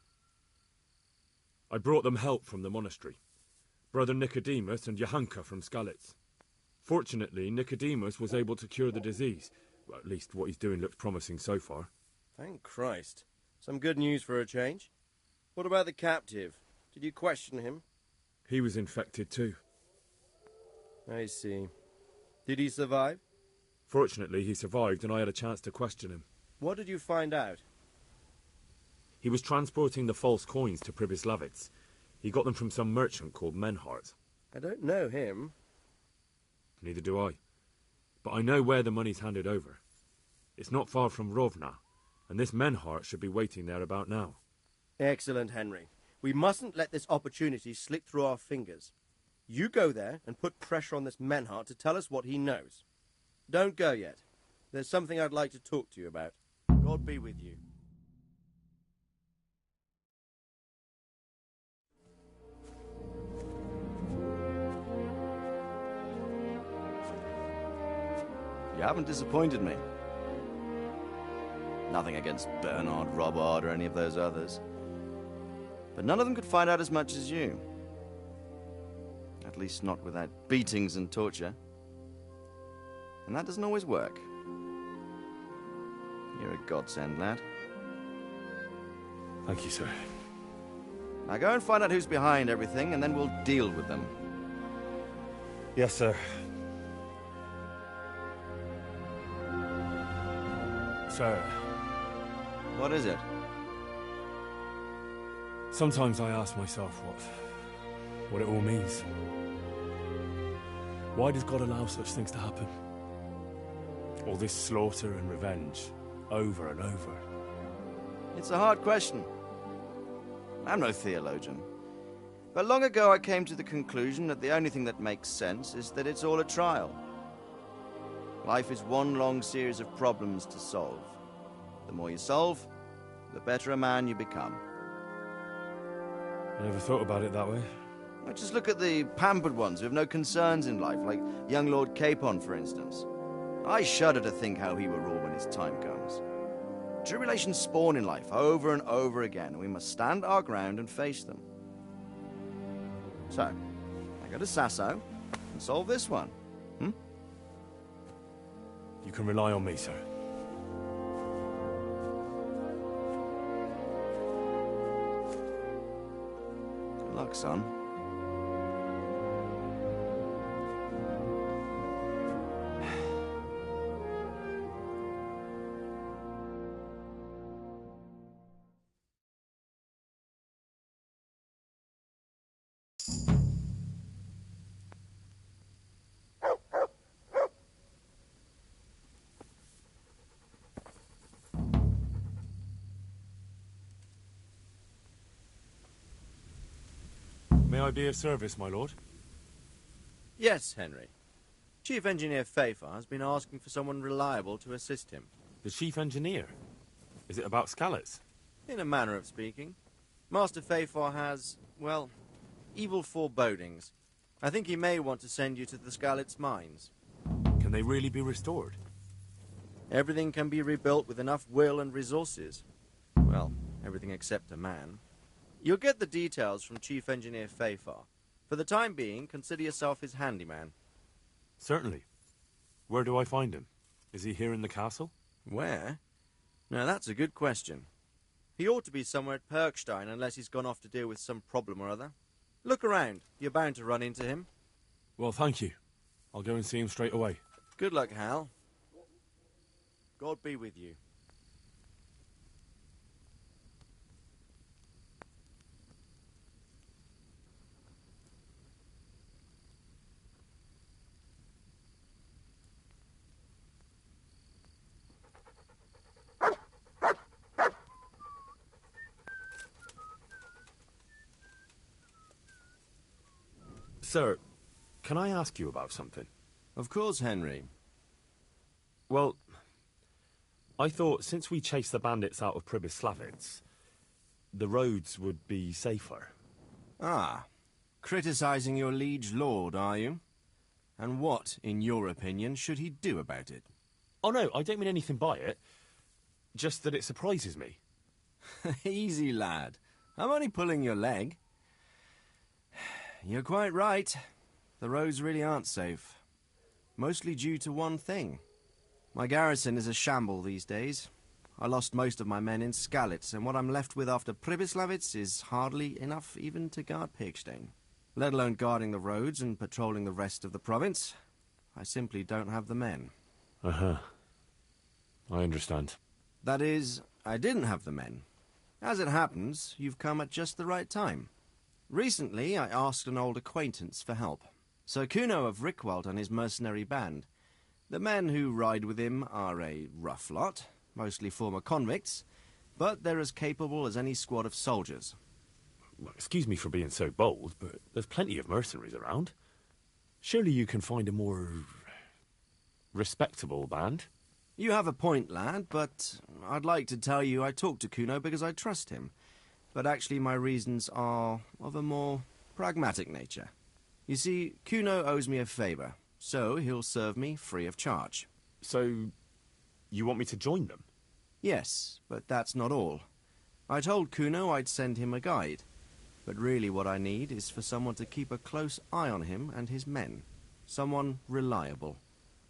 I brought them help from the monastery. Brother Nicodemus and Johanka from Skalitz. Fortunately, Nicodemus was able to cure the disease. Well, at least what he's doing looks promising so far. Thank Christ. Some good news for a change. What about the captive? Did you question him? He was infected too. I see. Did he survive? Fortunately, he survived and I had a chance to question him. What did you find out? He was transporting the false coins to Pribyslavitz. He got them from some merchant called Menhart. I don't know him. Neither do I. But I know where the money's handed over. It's not far from Rovna, and this Menhart should be waiting there about now. Excellent, Henry. We mustn't let this opportunity slip through our fingers. You go there and put pressure on this Menhart to tell us what he knows. Don't go yet. There's something I'd like to talk to you about. God be with you. You haven't disappointed me. Nothing against Bernard, Robert, or any of those others. But none of them could find out as much as you. At least not without beatings and torture. And that doesn't always work. You're a godsend, lad. Thank you, sir. Now go and find out who's behind everything, and then we'll deal with them. Yes, sir. Sir. What is it? Sometimes I ask myself what it all means. Why does God allow such things to happen? All this slaughter and revenge, over and over. It's a hard question. I'm no theologian. But long ago I came to the conclusion that the only thing that makes sense is that it's all a trial. Life is one long series of problems to solve. The more you solve, the better a man you become. I never thought about it that way. Well, just look at the pampered ones who have no concerns in life, like young Lord Capon, for instance. I shudder to think how he will rule when his time comes. Tribulations spawn in life over and over again, and we must stand our ground and face them. So, I go to Sasso and solve this one. You can rely on me, sir. Good luck, son. May I be of service, my lord? Yes, Henry. Chief Engineer Pfeiffer has been asking for someone reliable to assist him. The chief engineer? Is it about Skalitz? In a manner of speaking. Master Pfeiffer has, well, evil forebodings. I think he may want to send you to the Skalitz mines. Can they really be restored? Everything can be rebuilt with enough will and resources. Well, everything except a man. You'll get the details from Chief Engineer Pfeiffer. For the time being, consider yourself his handyman. Certainly. Where do I find him? Is he here in the castle? Where? Now, that's a good question. He ought to be somewhere at Perkstein, unless he's gone off to deal with some problem or other. Look around. You're bound to run into him. Well, thank you. I'll go and see him straight away. Good luck, Hal. God be with you. Sir, can I ask you about something? Of course, Henry. Well, I thought since we chased the bandits out of Pribyslavitz, the roads would be safer. Ah, criticizing your liege lord, are you? And what, in your opinion, should he do about it? Oh no, I don't mean anything by it. Just that it surprises me. Easy, lad. I'm only pulling your leg. You're quite right. The roads really aren't safe. Mostly due to one thing. My garrison is a shamble these days. I lost most of my men in Skalitz, and what I'm left with after Pribyslavitz is hardly enough even to guard Pigstein. Let alone guarding the roads and patrolling the rest of the province. I simply don't have the men. Uh-huh. I understand. That is, I didn't have the men. As it happens, you've come at just the right time. Recently, I asked an old acquaintance for help. Sir Kuno of Rickwald and his mercenary band. The men who ride with him are a rough lot, mostly former convicts, but they're as capable as any squad of soldiers. Well, excuse me for being so bold, but there's plenty of mercenaries around. Surely you can find a more respectable band? You have a point, lad, but I'd like to tell you I talked to Kuno because I trust him. But actually my reasons are of a more pragmatic nature. You see, Kuno owes me a favour, so he'll serve me free of charge. So, you want me to join them? Yes, but that's not all. I told Kuno I'd send him a guide, but really what I need is for someone to keep a close eye on him and his men. Someone reliable.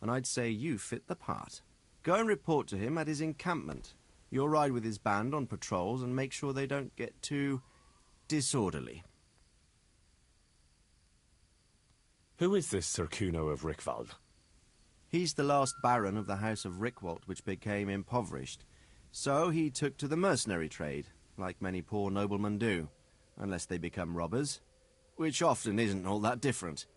And I'd say you fit the part. Go and report to him at his encampment. You'll ride with his band on patrols and make sure they don't get too disorderly. Who is this Sir Kuno of Rickwald? He's the last baron of the House of Rickwald, which became impoverished. So he took to the mercenary trade, like many poor noblemen do, unless they become robbers, which often isn't all that different.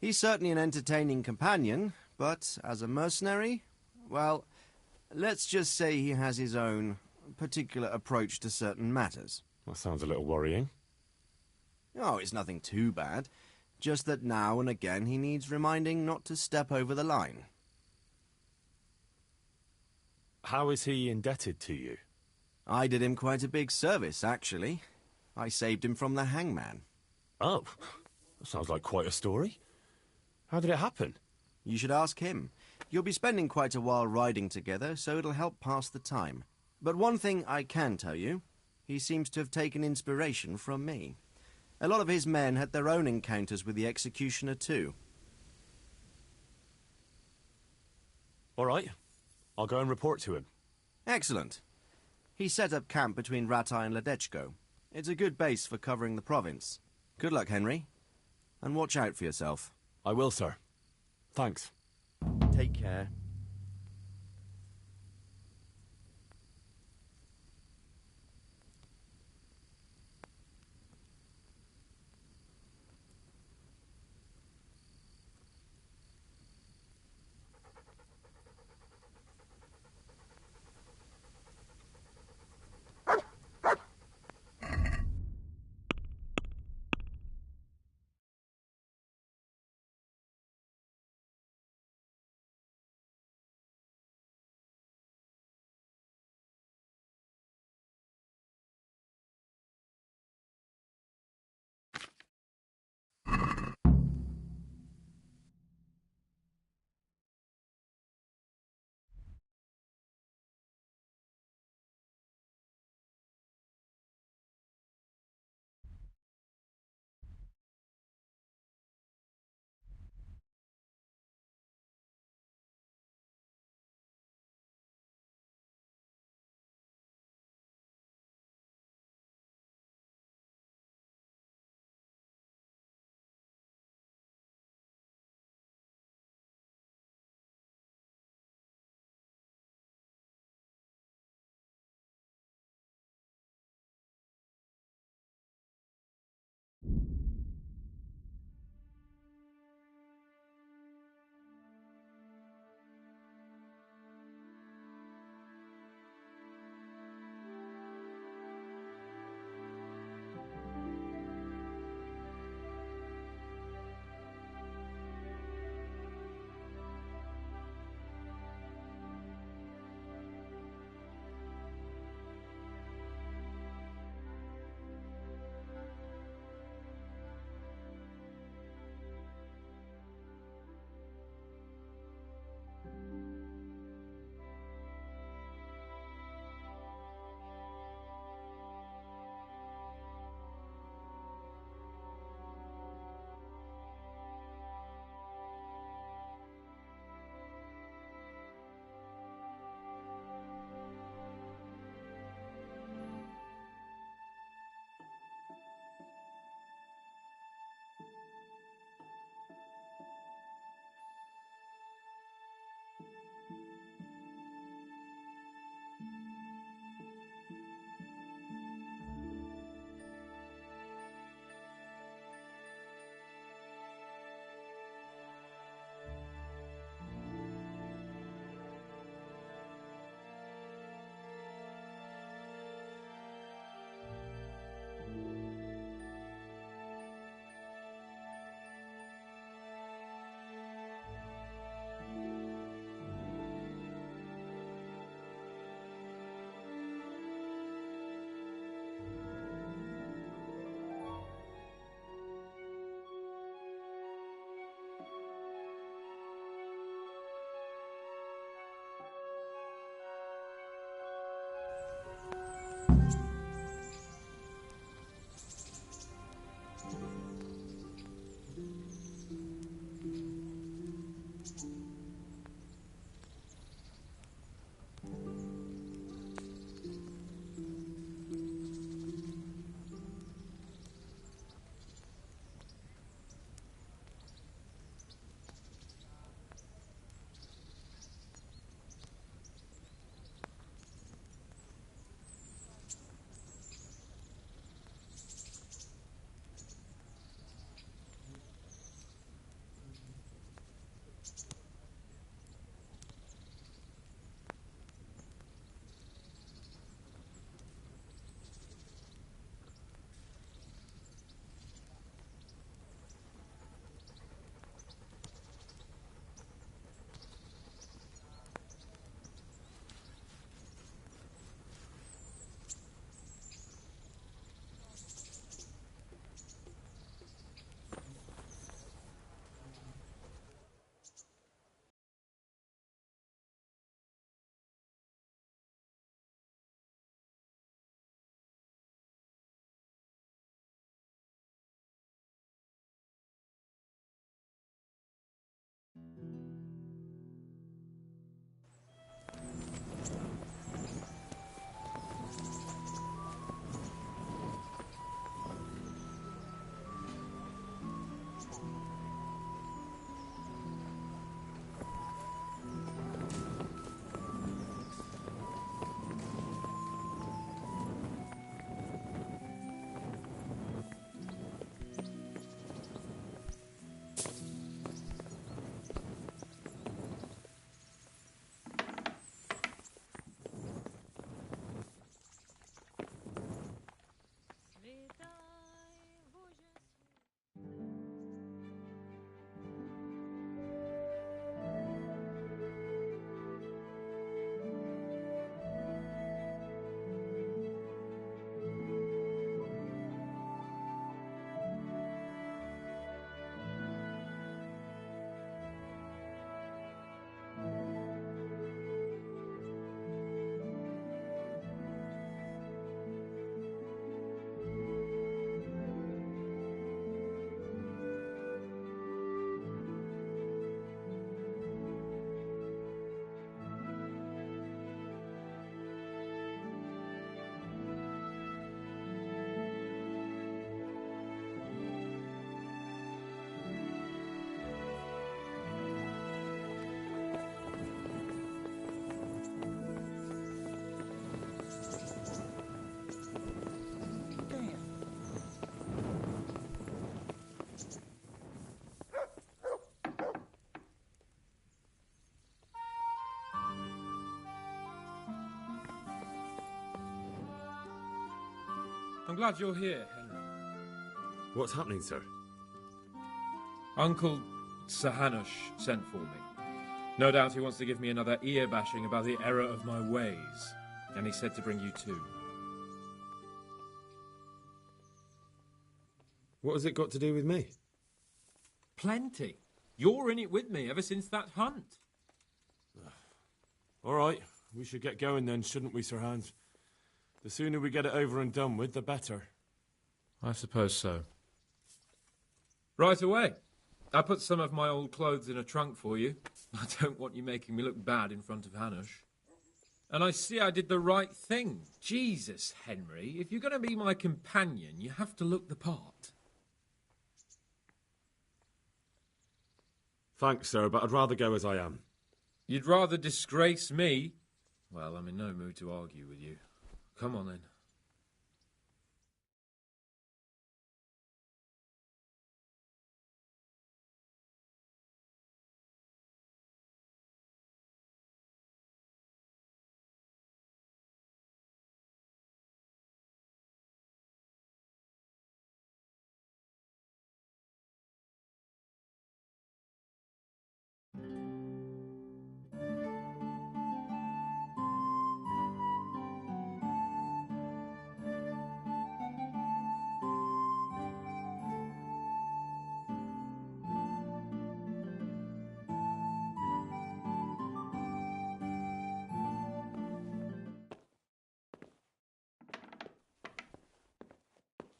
He's certainly an entertaining companion, but as a mercenary, well, let's just say he has his own particular approach to certain matters. That sounds a little worrying. Oh, it's nothing too bad. Just that now and again he needs reminding not to step over the line. How is he indebted to you? I did him quite a big service, actually. I saved him from the hangman. Oh, that sounds like quite a story. How did it happen? You should ask him. You'll be spending quite a while riding together, so it'll help pass the time. But one thing I can tell you, he seems to have taken inspiration from me. A lot of his men had their own encounters with the executioner too. All right. I'll go and report to him. Excellent. He set up camp between Ratai and Ledechko. It's a good base for covering the province. Good luck, Henry. And watch out for yourself. I will, sir. Thanks. Take care. I'm glad you're here, Henry. What's happening, sir? Uncle Sir Hanush sent for me. No doubt he wants to give me another ear-bashing about the error of my ways. And he said to bring you too. What has it got to do with me? Plenty. You're in it with me ever since that hunt. All right, we should get going then, shouldn't we, Sir Hans? The sooner we get it over and done with, the better. I suppose so. Right away. I put some of my old clothes in a trunk for you. I don't want you making me look bad in front of Hanush. And I see I did the right thing. Jesus, Henry, if you're going to be my companion, you have to look the part. Thanks, sir, but I'd rather go as I am. You'd rather disgrace me? Well, I'm in no mood to argue with you. Come on, then.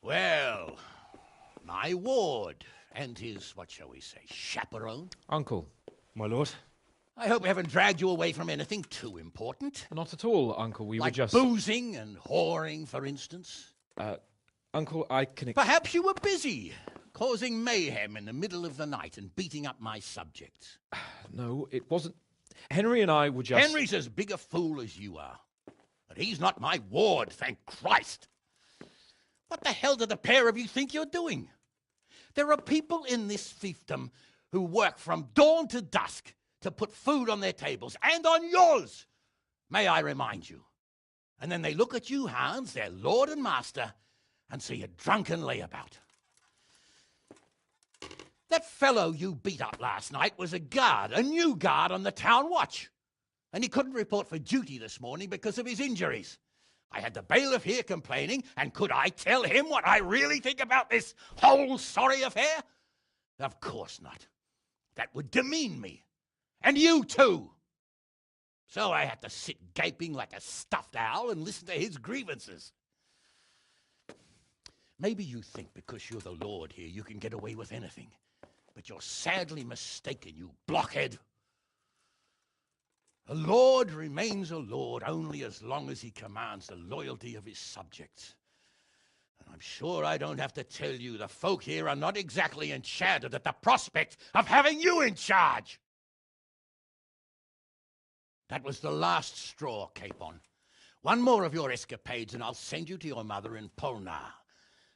Well, my ward and his, what shall we say, chaperone. Uncle. My lord? I hope we haven't dragged you away from anything too important. Not at all, Uncle. We like were just... boozing and whoring, for instance. Uncle, I can... Perhaps you were busy, causing mayhem in the middle of the night and beating up my subjects. No, it wasn't... Henry and I were just... Henry's as big a fool as you are. But he's not my ward, thank Christ. What the hell do the pair of you think you're doing? There are people in this fiefdom who work from dawn to dusk to put food on their tables, and on yours, may I remind you. And then they look at you, Hans, their lord and master, and see a drunken layabout. That fellow you beat up last night was a guard, a new guard on the town watch. And he couldn't report for duty this morning because of his injuries. I had the bailiff here complaining, and could I tell him what I really think about this whole sorry affair? Of course not. That would demean me. And you too. So I had to sit gaping like a stuffed owl and listen to his grievances. Maybe you think because you're the lord here you can get away with anything. But you're sadly mistaken, you blockhead. A lord remains a lord only as long as he commands the loyalty of his subjects. And I'm sure I don't have to tell you the folk here are not exactly enchanted at the prospect of having you in charge. That was the last straw, Capon. One more of your escapades and I'll send you to your mother in Polnar.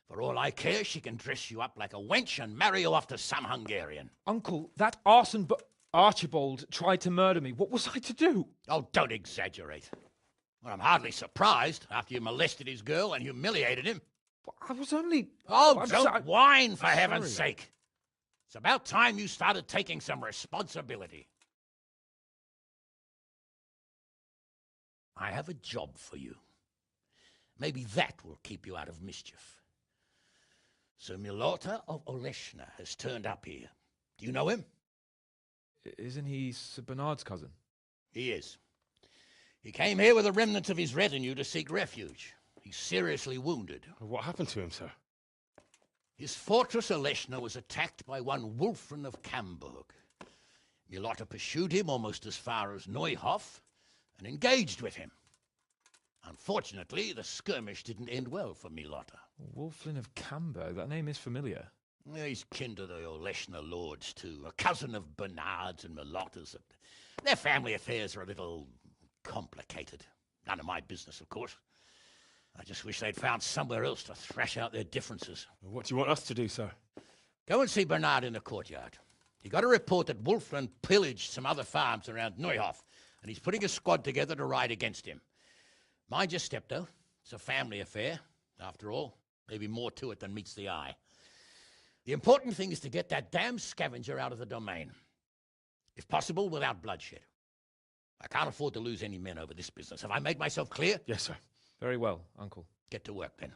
For all I care, she can dress you up like a wench and marry you off to some Hungarian. Uncle, that arson Archibald tried to murder me. What was I to do? Oh, don't exaggerate. Well, I'm hardly surprised after you molested his girl and humiliated him. I was only... Oh, don't whine, for heaven's sake. It's about time you started taking some responsibility. I have a job for you. Maybe that will keep you out of mischief. Sir Milota of Oleshna has turned up here. Do you know him? Isn't he Sir Bernard's cousin? He is. He came here with a remnant of his retinue to seek refuge. He's seriously wounded. What happened to him, sir? His fortress Oleshna was attacked by one Wulfrin of Camburg. Milota pursued him almost as far as Neuhof and engaged with him. Unfortunately, the skirmish didn't end well for Milota. Wulfrin of Camburg? That name is familiar. He's kin to the Oleshna lords, too. A cousin of Bernard's and Milota's. Their family affairs are a little complicated. None of my business, of course. I just wish they'd found somewhere else to thrash out their differences. What do you want us to do, sir? Go and see Bernard in the courtyard. He got a report that Wulfrin pillaged some other farms around Neuhof, and he's putting a squad together to ride against him. Mind your step, though. It's a family affair, after all. Maybe more to it than meets the eye. The important thing is to get that damn scavenger out of the domain. If possible, without bloodshed. I can't afford to lose any men over this business. Have I made myself clear? Yes, sir. Very well, Uncle. Get to work, then.